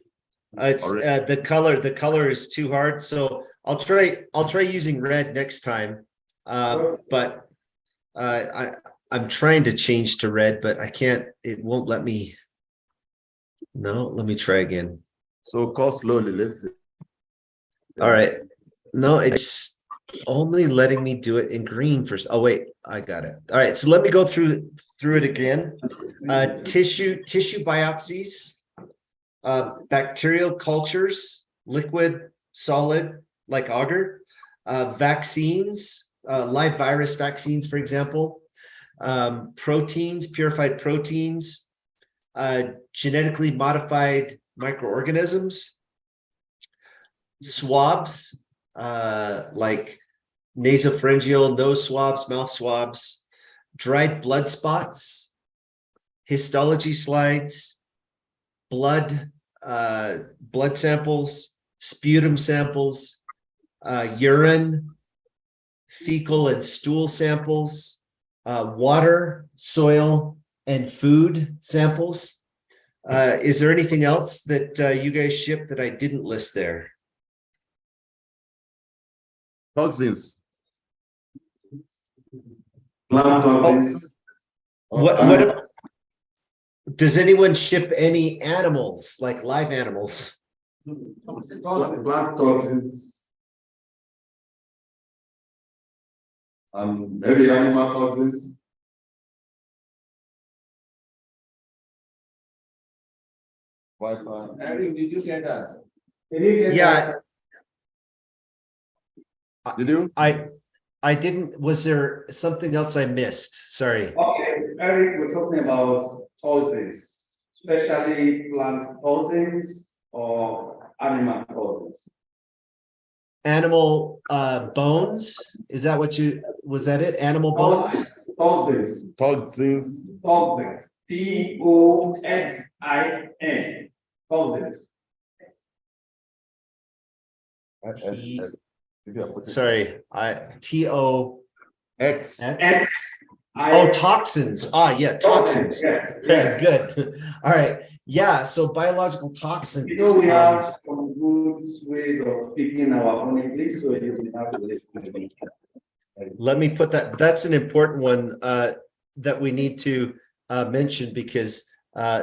It's the color is too hard, so I'll try using red next time. But I'm trying to change to red, but I can't, it won't let me. No, let me try again. So call slowly, let's see. All right. No, it's only letting me do it in green first. Oh wait, I got it. All right, so let me go through it again. Tissue biopsies, bacterial cultures, liquid, solid, like agar, vaccines, live virus vaccines, for example, proteins, purified proteins, genetically modified microorganisms, swabs, like nasopharyngeal, nose swabs, mouth swabs, dried blood spots, histology slides, blood samples, sputum samples, urine, fecal and stool samples, water, soil, and food samples. Is there anything else that you guys ship that I didn't list there? Toxins. Plant toxins. What does anyone ship any animals, like live animals? Plant toxins. And maybe animal toxins. Wi-Fi. Eric, did you get that? Yeah, Did you? I didn't. Was there something else I missed? Sorry. Okay, Eric, we're talking about toxins, especially plant toxins or animal toxins. Animal bones. Is that what was that it? Animal bones? Toxins, Toxins. toxins, Toxin, toxins. Sorry, TO. X. Oh, toxins. Ah, yeah, toxins. Yes, Okay, yes. good. All right. Yeah, so biological toxins. You know, we have some good ways of speaking our own English, so you will have to listen to me. Let me put that. That's an important one that we need to mention because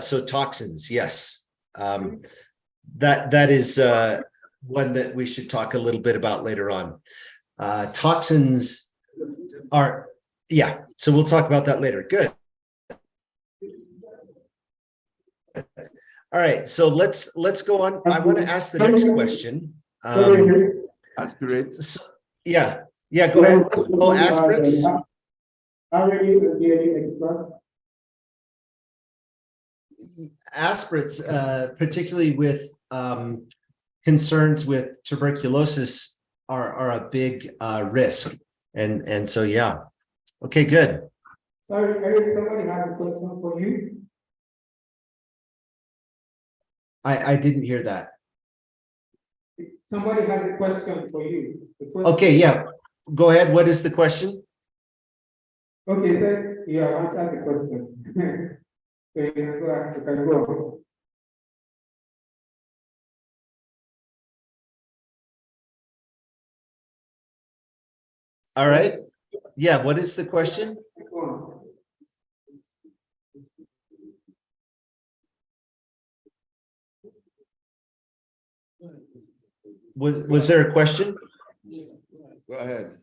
so toxins, yes. That is one that we should talk a little bit about later on. Toxins are, yeah, so we'll talk about that later. Good. All right, so let's go on. I want to ask the next question. Aspirate. So, yeah, go ahead. Oh, aspirates. Aspirates, particularly with concerns with tuberculosis, are a big risk, and so yeah. Okay, good. Sorry, Eric, somebody has a question for you. I didn't hear that. Somebody has a question for you. Okay, yeah, go ahead. What is the question? Okay, sir, yeah, answer the question. So you can go. All right. Yeah, what is the question? Was there a question? Go ahead.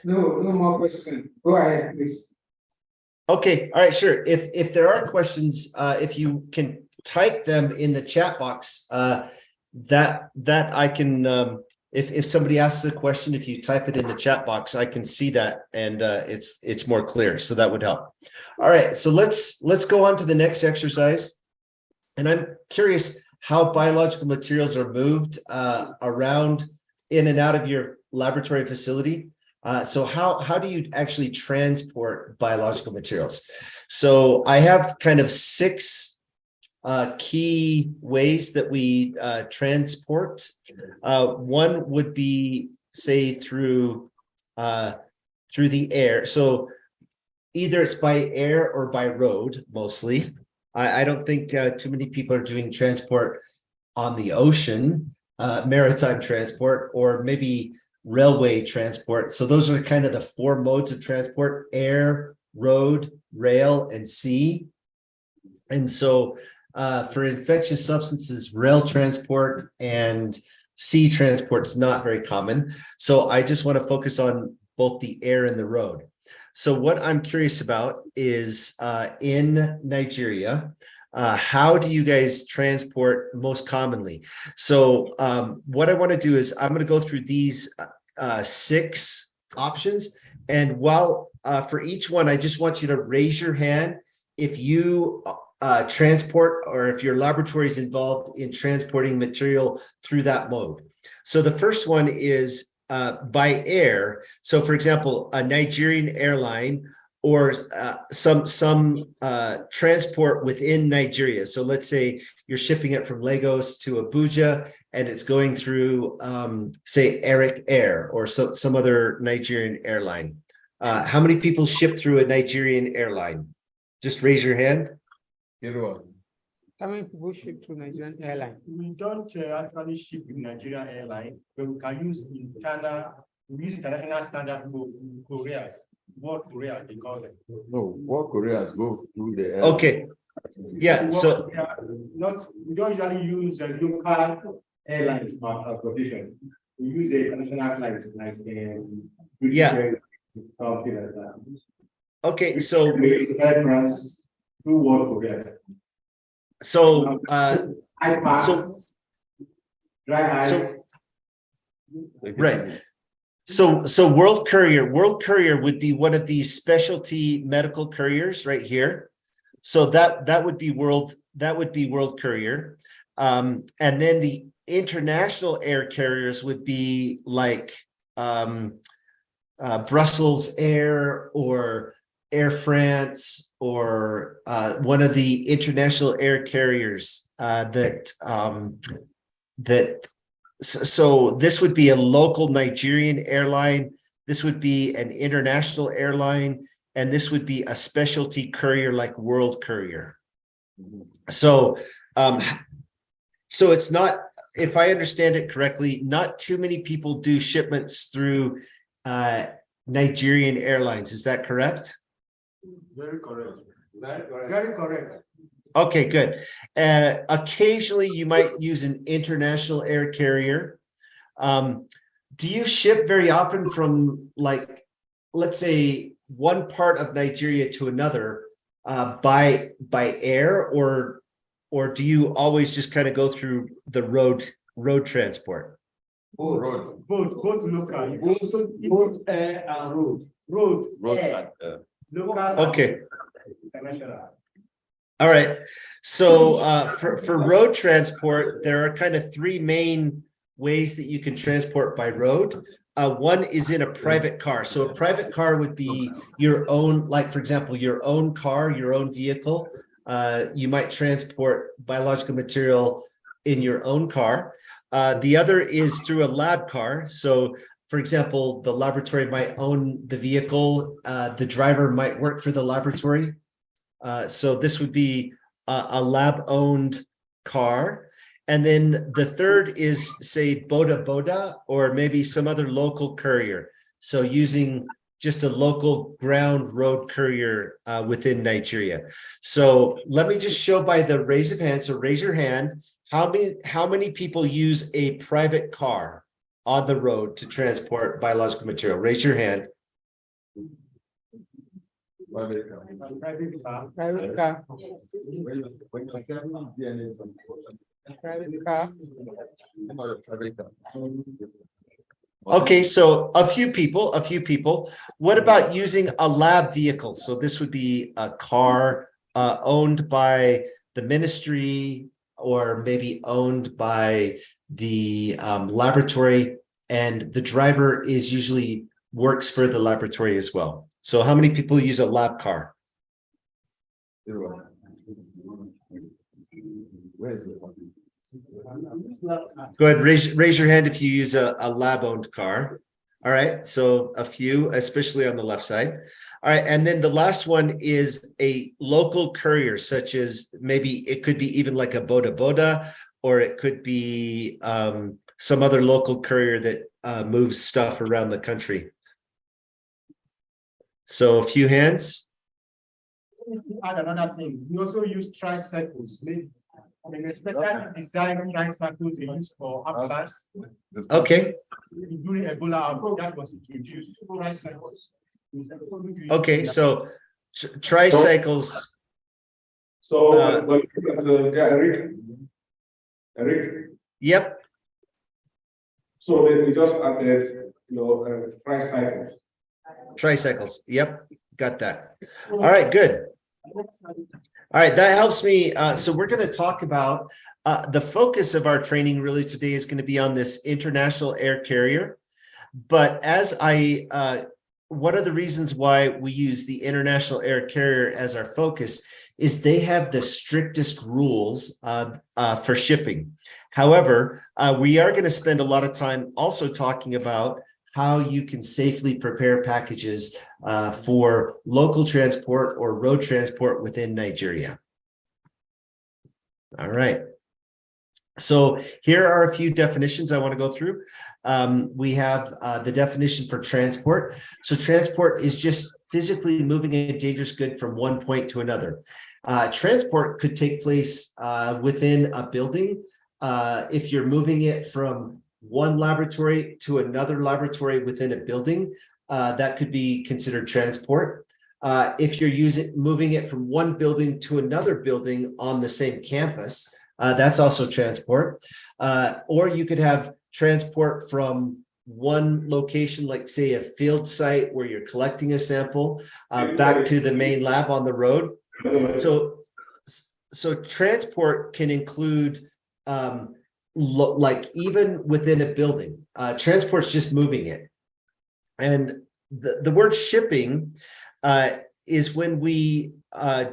No more questions. Go ahead, please. Okay, all right, sure. If there are questions, if you can type them in the chat box, that I can, if somebody asks a question, if you type it in the chat box, I can see that, and it's more clear, so that would help. All right, so let's go on to the next exercise. And I'm curious how biological materials are moved around in and out of your laboratory facility. So how do you actually transport biological materials? So I have kind of 6 key ways that we transport. One would be, say, through the air. So either it's by air or by road, mostly. I don't think too many people are doing transport on the ocean, maritime transport, or maybe railway transport. So those are kind of the 4 modes of transport: air, road, rail, and sea. And so for infectious substances, rail transport and sea transport is not very common. So I just want to focus on both the air and the road. So what I'm curious about is in Nigeria, how do you guys transport most commonly? So what I want to do is I'm going to go through these 6 options. And while for each one, I just want you to raise your hand if you transport or if your laboratory is involved in transporting material through that mode. So the first one is by air. So for example, a Nigerian airline or some transport within Nigeria. So let's say you're shipping it from Lagos to Abuja and it's going through, say, Eric Air or some other Nigerian airline. How many people ship through a Nigerian airline? Just raise your hand. How many people ship to Nigerian airline? We don't actually ship in Nigerian airline, but we can use international standard couriers, world couriers, they call them. No, world couriers go through the air. Okay. Yeah. So we don't usually use local airlines for transportation. We use the international flights like yeah. Something like that. Okay. So Air France through world courier. So dry ice. Right. So World Courier would be one of these specialty medical couriers right here. So that would be World Courier. And then the international air carriers would be like Brussels Air or Air France or one of the international air carriers so this would be a local Nigerian airline, this would be an international airline, and this would be a specialty courier like World Courier. So so it's not, if I understand it correctly, not too many people do shipments through Nigerian airlines. Is that correct? Very correct. Very correct. Okay, good. Occasionally, you might use an international air carrier. Do you ship very often from, like, let's say, one part of Nigeria to another by air, or do you always just kind of go through the road transport? Both local. Both air and road. Local. Okay. All right. So for road transport, there are kind of 3 main ways that you can transport by road. One is in a private car. So a private car would be your own, like, for example, your own car, your own vehicle. You might transport biological material in your own car. The other is through a lab car. So, for example, the laboratory might own the vehicle. The driver might work for the laboratory. So this would be a lab-owned car. And then the third is, say, boda or maybe some other local courier. So using just a local ground road courier within Nigeria. So let me just show by the raise of hands. So raise your hand. How many people use a private car on the road to transport biological material? Raise your hand. Private car. Private car. Private car. Okay, so a few people. What about using a lab vehicle? So this would be a car owned by the ministry or maybe owned by the laboratory, and the driver is usually works for the laboratory as well. So how many people use a lab car? Go ahead, raise your hand if you use a lab-owned car. All right, so a few, especially on the left side. All right, and then the last one is a local courier, such as maybe it could be even like a boda, or it could be some other local courier that moves stuff around the country. So a few hands. Add another thing. We also use tricycles. Especially design tricycles they use for ambulance. Okay. During Ebola outbreak, that was introduced. Tricycles. Okay, so tricycles. So, Uh, yeah, Eric, Yep, so they just added, tricycles. tricycles. Yep, got that. All right, good. All right, that helps me. So we're going to talk about the focus of our training really today is going to be on this international air carrier. But one of the reasons why we use the international air carrier as our focus is they have the strictest rules for shipping. However, we are going to spend a lot of time also talking about how you can safely prepare packages for local transport or road transport within Nigeria. All right. So here are a few definitions I want to go through. We have the definition for transport. So transport is just physically moving a dangerous good from one point to another. Transport could take place within a building. If you're moving it from one laboratory to another laboratory within a building, that could be considered transport. If you're moving it from one building to another building on the same campus, that's also transport. Or you could have transport from one location, like say a field site where you're collecting a sample, back to the main lab on the road. So transport can include like even within a building, transport's just moving it. And the word shipping is when we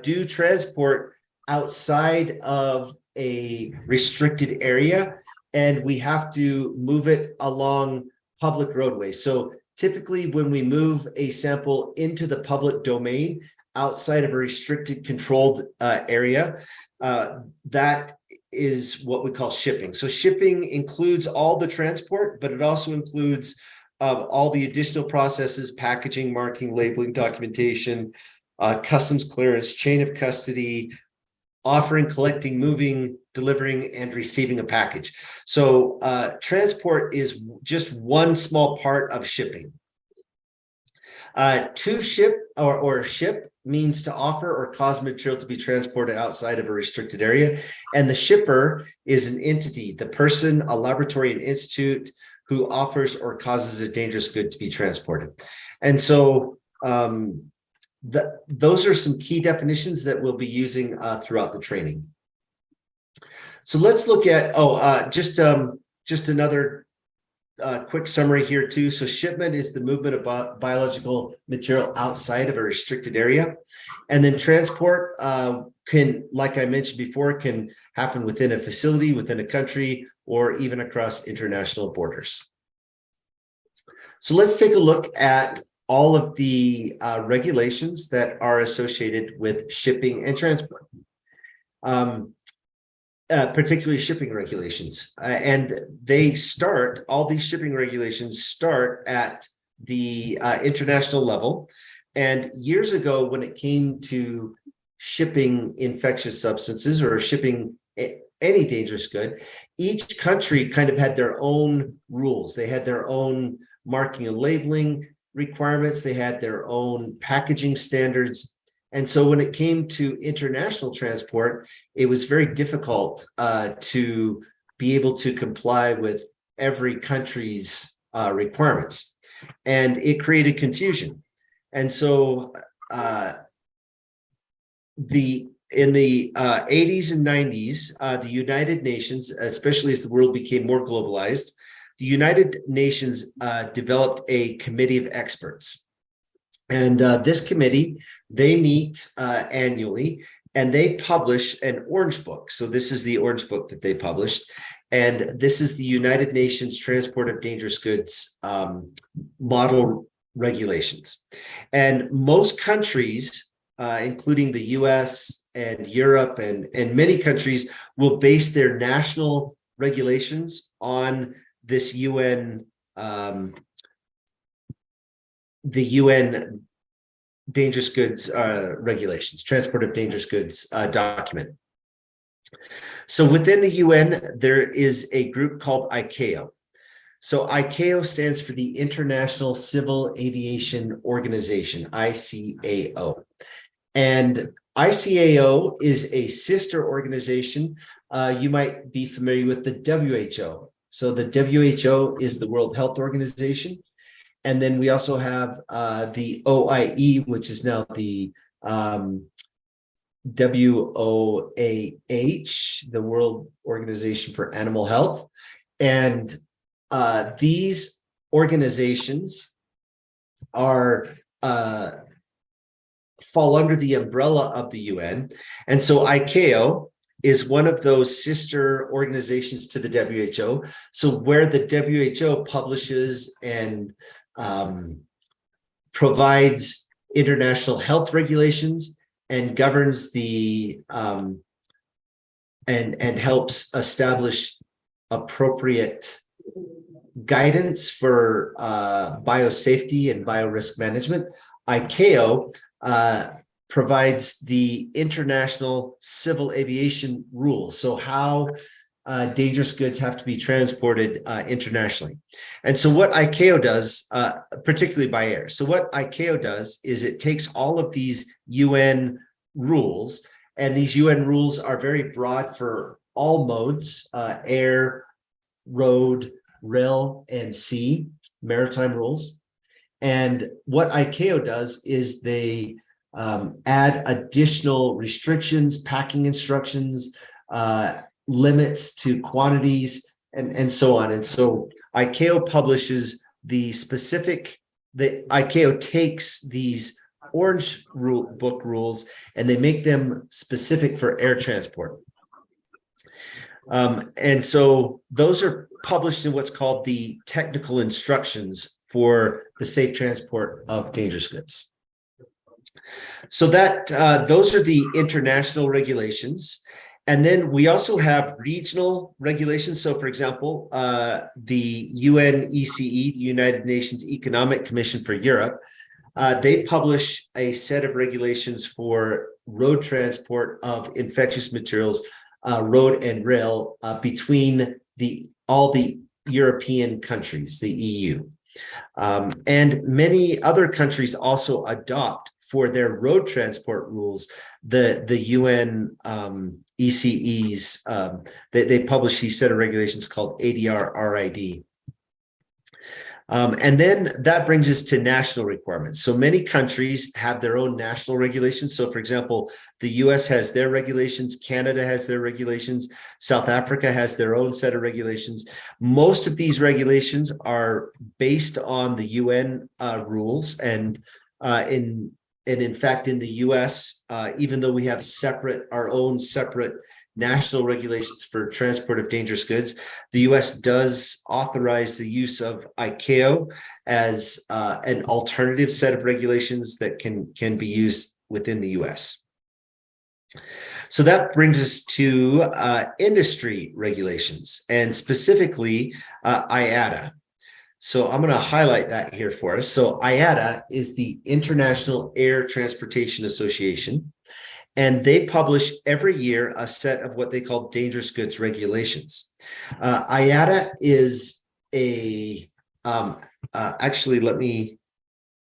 do transport outside of a restricted area and we have to move it along public roadways. So typically when we move a sample into the public domain outside of a restricted controlled area, that is what we call shipping. So shipping includes all the transport, but it also includes all the additional processes: packaging, marking, labeling, documentation, customs clearance, chain of custody, offering, collecting, moving, delivering, and receiving a package. So transport is just one small part of shipping. To ship or ship means to offer or cause material to be transported outside of a restricted area. And the shipper is an entity, the person, a laboratory, an institute who offers or causes a dangerous good to be transported. And so those are some key definitions that we'll be using throughout the training. So let's look at, just another quick summary here too. So shipment is the movement of biological material outside of a restricted area. And then transport can, like I mentioned before, can happen within a facility, within a country, or even across international borders. So let's take a look at all of the regulations that are associated with shipping and transport. Particularly shipping regulations. And all these shipping regulations start at the international level. And years ago, when it came to shipping infectious substances or shipping any dangerous good, each country kind of had their own rules. They had their own marking and labeling requirements. They had their own packaging standards. And so when it came to international transport, it was very difficult to be able to comply with every country's requirements. And it created confusion. And so in the 80s and 90s, the United Nations, especially as the world became more globalized, the United Nations developed a committee of experts. And this committee, they meet annually and they publish an orange book. So this is the orange book that they published. And this is the United Nations Transport of Dangerous Goods model regulations. And most countries, including the US and Europe and many countries, will base their national regulations on this UN the UN dangerous goods regulations, transport of dangerous goods document. So within the UN, there is a group called ICAO. So ICAO stands for the International Civil Aviation Organization, ICAO. And ICAO is a sister organization. You might be familiar with the WHO. So the WHO is the World Health Organization. And then we also have the OIE, which is now the WOAH, the World Organization for Animal Health. And these organizations are fall under the umbrella of the UN. And so ICAO is one of those sister organizations to the WHO. So where the WHO publishes and provides international health regulations and governs the and helps establish appropriate guidance for biosafety and biorisk management, ICAO provides the international civil aviation rules. So how dangerous goods have to be transported internationally. And so what ICAO does, particularly by air, so what ICAO does is it takes all of these UN rules, and these UN rules are very broad for all modes, air, road, rail, and sea, maritime rules. And what ICAO does is they add additional restrictions, packing instructions, limits to quantities, and so on. And so ICAO publishes the specific, the ICAO takes these orange book rules and they make them specific for air transport. And so those are published in what's called the technical instructions for the safe transport of dangerous goods. So that those are the international regulations. And then we also have regional regulations. So for example, the UNECE, the United Nations Economic Commission for Europe, they publish a set of regulations for road transport of infectious materials, road and rail, between all the European countries, the EU. And many other countries also adopt for their road transport rules the UN ECE's, they publish these set of regulations called ADR-RID. And then that brings us to national requirements. So many countries have their own national regulations. So for example, the US has their regulations, Canada has their regulations, South Africa has their own set of regulations. Most of these regulations are based on the UN rules, and in fact, in the US, even though we have our own separate national regulations for transport of dangerous goods, the US does authorize the use of ICAO as an alternative set of regulations that can be used within the US. So that brings us to industry regulations, and specifically IATA. So I'm going to highlight that here for us. So IATA is the International Air Transportation Association, and they publish every year a set of what they call dangerous goods regulations. IATA is a actually let me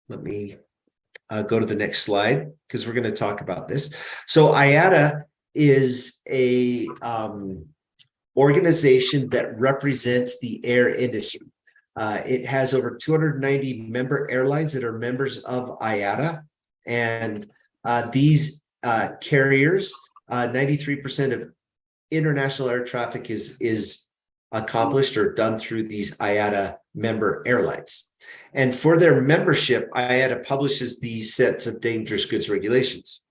go to the next slide, because we're going to talk about this. So IATA is a organization that represents the air industry. It has over 290 member airlines that are members of IATA, and these carriers, 93% of international air traffic is accomplished or done through these IATA member airlines. And for their membership, IATA publishes these sets of dangerous goods regulations.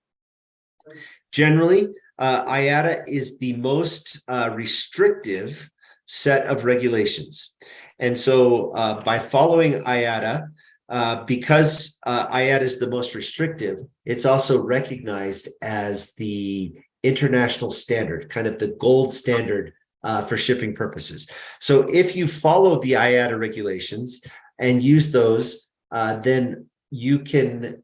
Generally, IATA is the most restrictive set of regulations. And so by following IATA, because IATA is the most restrictive, it's also recognized as the international standard, kind of the gold standard for shipping purposes. So if you follow the IATA regulations and use those, then you can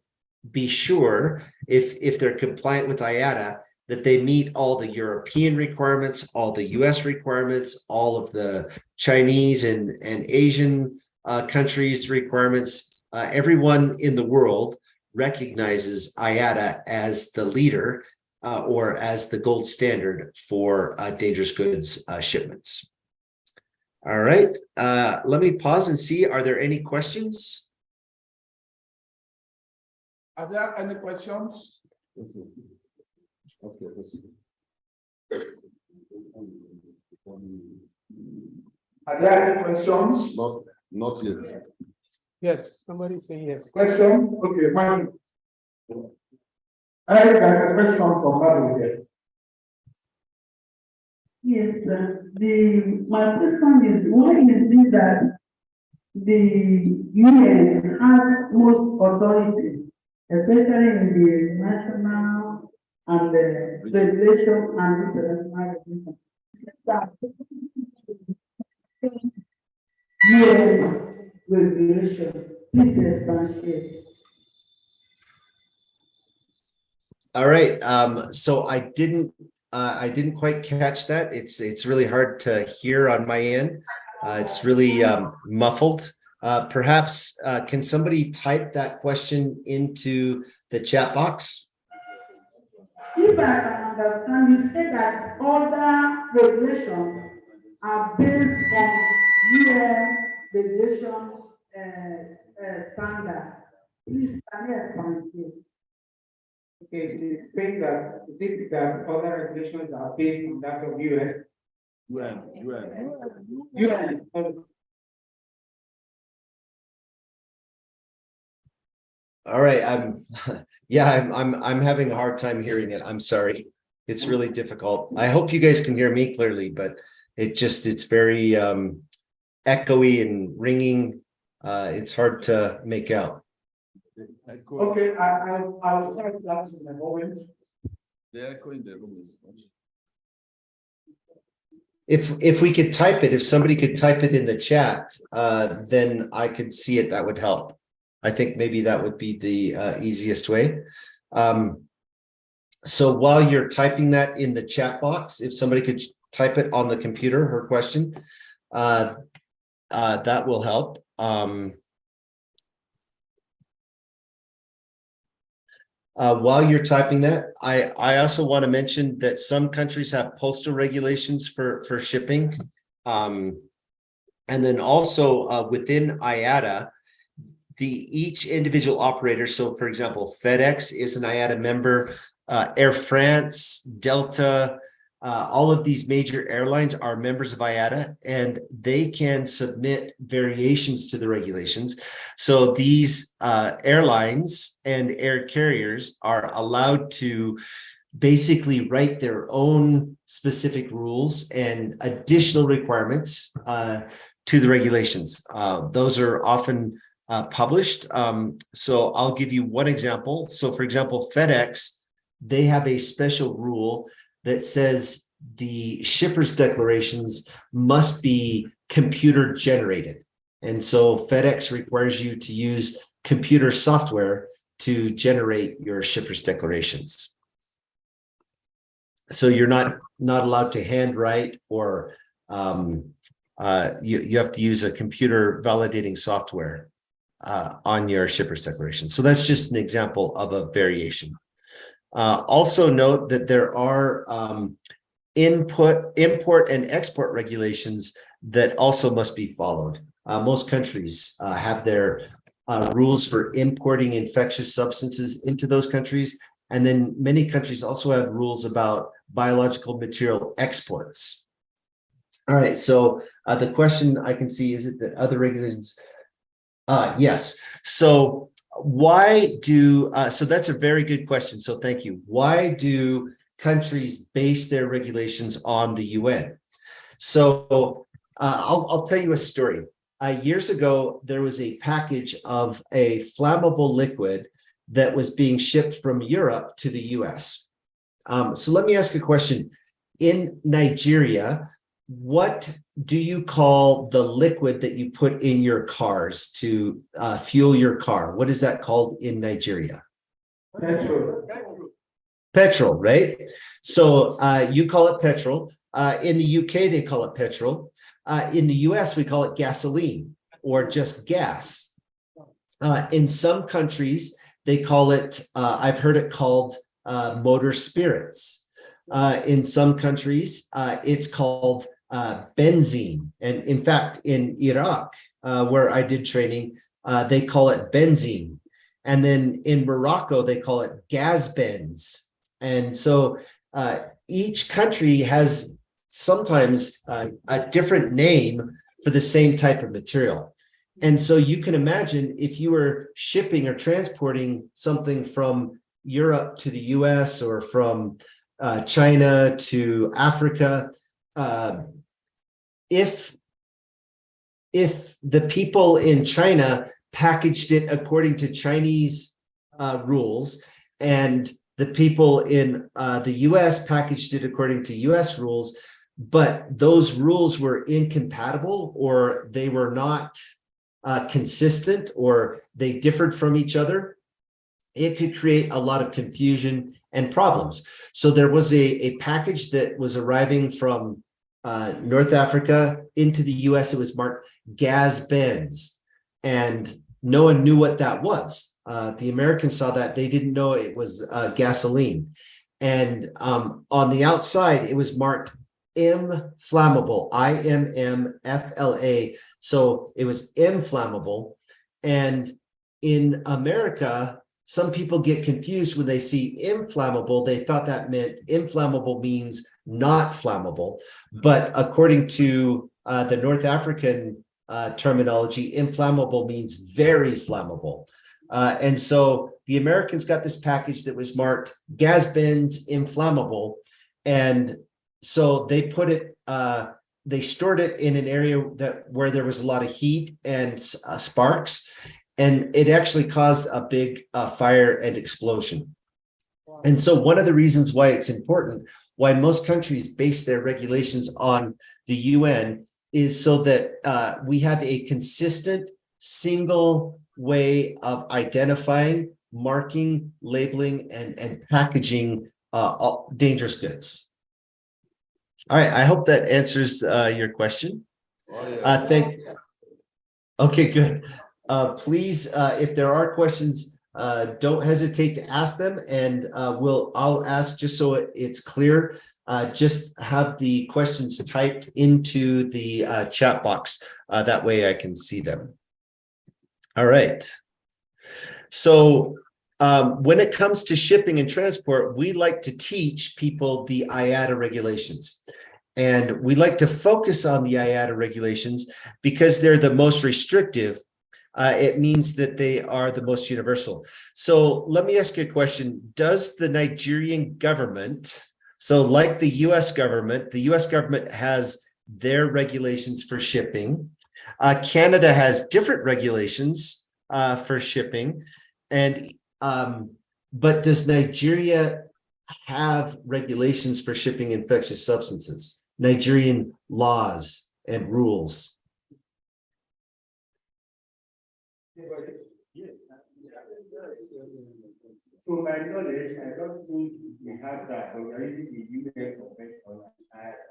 be sure, if they're compliant with IATA, that they meet all the European requirements, all the US requirements, all of the Chinese and Asian countries' requirements. Everyone in the world recognizes IATA as the leader or as the gold standard for dangerous goods shipments. All right, let me pause and see, are there any questions? Are there any questions? Okay, Are there any questions? not yet. Yes, somebody say yes. Question? Okay, fine. I have a question from Mario here. Yes, my question is, why is it that the UN has most authority, especially in the national and the regulation and international regulation? UN regulation, please expatiate. All right, so I didn't quite catch that. It's really hard to hear on my end. It's really muffled. Perhaps can somebody type that question into the chat box? If I can understand, you say that other regulations are based on UN regulation standard. Please, can you expatiate? Okay, so you explain that that other regulations are based on that of US. UN. All right, I'm having a hard time hearing it. I'm sorry. It's really difficult. I hope you guys can hear me clearly, but it's very echoey and ringing. It's hard to make out. Okay, I will try that in a moment. The echo in the room is much. If we could type it, if somebody could type it in the chat, then I could see it. That would help. I think maybe that would be the easiest way. So while you're typing that in the chat box, if somebody could type it on the computer, her question, that will help. While you're typing that, I also want to mention that some countries have postal regulations for shipping. And then also within IATA, each individual operator, so for example, FedEx is an IATA member, Air France, Delta, all of these major airlines are members of IATA, and they can submit variations to the regulations. So these airlines and air carriers are allowed to basically write their own specific rules and additional requirements to the regulations. Those are often published. So I'll give you one example. So for example, FedEx, they have a special rule that says the shipper's declarations must be computer generated. And so FedEx requires you to use computer software to generate your shipper's declarations. So you're not allowed to handwrite, or you have to use a computer validating software on your shipper's declaration. So that's just an example of a variation. Also note that there are import and export regulations that also must be followed. Most countries have their rules for importing infectious substances into those countries. And then many countries also have rules about biological material exports. All right, so the question I can see, is it that other regulations? Yes. So why do, so that's a very good question. So thank you. Why do countries base their regulations on the UN? So I'll tell you a story. Years ago, there was a package of a flammable liquid that was being shipped from Europe to the US. So let me ask a question. In Nigeria, what do you call the liquid that you put in your cars to fuel your car? What is that called in Nigeria? Petrol. Petrol, right? So you call it petrol. In the UK, they call it petrol. In the US, we call it gasoline or just gas. In some countries, they call it, I've heard it called motor spirits. In some countries, it's called benzene. And in fact, in Iraq, where I did training, they call it benzene. And then in Morocco, they call it gas benz. And so each country has sometimes a different name for the same type of material. And so you can imagine if you were shipping or transporting something from Europe to the US or from China to Africa, if the people in China packaged it according to Chinese rules, and the people in the US packaged it according to US rules, but those rules were incompatible or they were not consistent or they differed from each other, it could create a lot of confusion and problems. So there was a package that was arriving from North Africa into the US. It was marked gas benz, and no one knew what that was. The Americans saw that, they didn't know it was gasoline. And on the outside, it was marked inflammable, IMMFLA. So it was inflammable. And in America, some people get confused when they see inflammable. They thought that meant inflammable means not flammable. But according to the North African terminology, inflammable means very flammable. And so the Americans got this package that was marked gas benz inflammable. And so they put it, they stored it in an area where there was a lot of heat and sparks, and it actually caused a big fire and explosion. And so one of the reasons why it's important, why most countries base their regulations on the UN, is so that we have a consistent single way of identifying, marking, labeling, and packaging dangerous goods. All right, I hope that answers your question. Okay, good. Please, if there are questions, don't hesitate to ask them, and I'll ask just so it's clear. Just have the questions typed into the chat box. That way I can see them. All right. So when it comes to shipping and transport, we like to teach people the IATA regulations. And we like to focus on the IATA regulations because they're the most restrictive. It means that they are the most universal. So let me ask you a question. Does the Nigerian government, so like the US government has their regulations for shipping. Canada has different regulations for shipping. And but does Nigeria have regulations for shipping infectious substances? Nigerian laws and rules? Yes. To my knowledge, I don't think we have that, but we are using the UN Convention on IATA.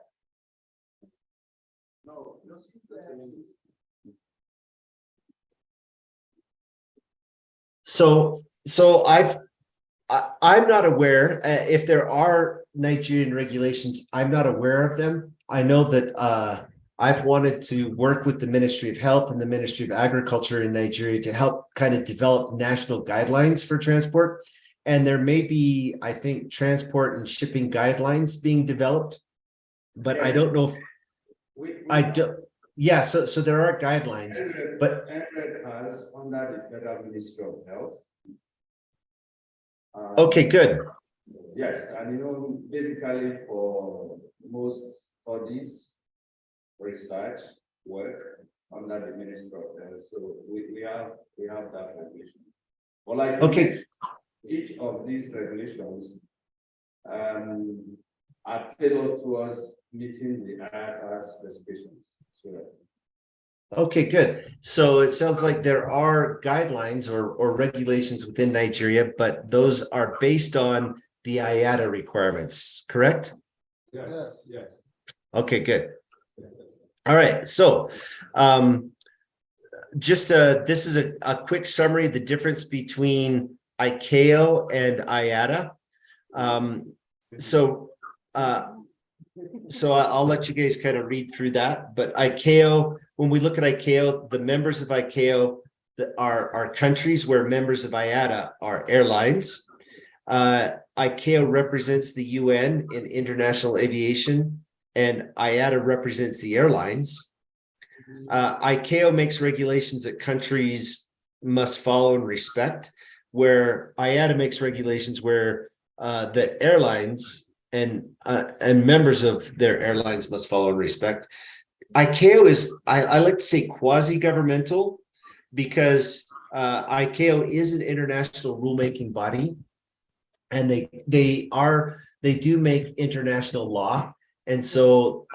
No. So I'm not aware if there are Nigerian regulations. I'm not aware of them. I know that I've wanted to work with the Ministry of Health and the Ministry of Agriculture in Nigeria to help kind of develop national guidelines for transport. And there may be, I think, transport and shipping guidelines being developed, but I don't know if I don't. Yeah, so there are guidelines, but has under the Federal Ministry of Health. Okay, good. Yes, and basically for most studies, research, work under the Ministry of Health. So we have that regulation. But like okay, each of these regulations are tailored towards meeting the IATA specifications. okay, good. So it sounds like there are guidelines or regulations within Nigeria, but those are based on the IATA requirements, correct? Yes. Okay, good. All right, so just this is a quick summary of the difference between ICAO and IATA. So I'll let you guys kind of read through that. But ICAO, when we look at ICAO, the members of ICAO are countries where members of IATA are airlines. ICAO represents the UN in international aviation, and IATA represents the airlines. ICAO makes regulations that countries must follow and respect, where IATA makes regulations where the airlines and members of their airlines must follow and respect. ICAO is, I like to say, quasi-governmental, because ICAO is an international rulemaking body, and they do make international law, and so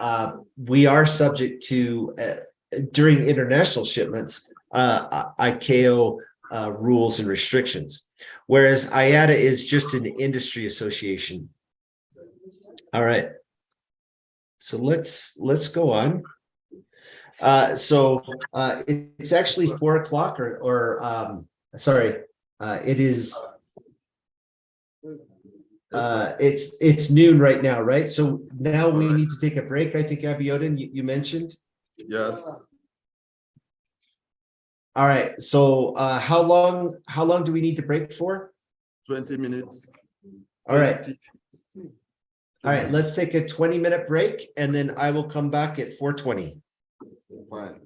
we are subject to during international shipments ICAO rules and restrictions, whereas IATA is just an industry association. All right, so let's go on. It's actually 4 o'clock, sorry, it is. It's noon right now, right? So now we need to take a break. I think Abiodun, you mentioned. Yes. All right. So how long do we need to break for? 20 minutes. All right. All right. Let's take a 20-minute break, and then I will come back at 4:20. Fine.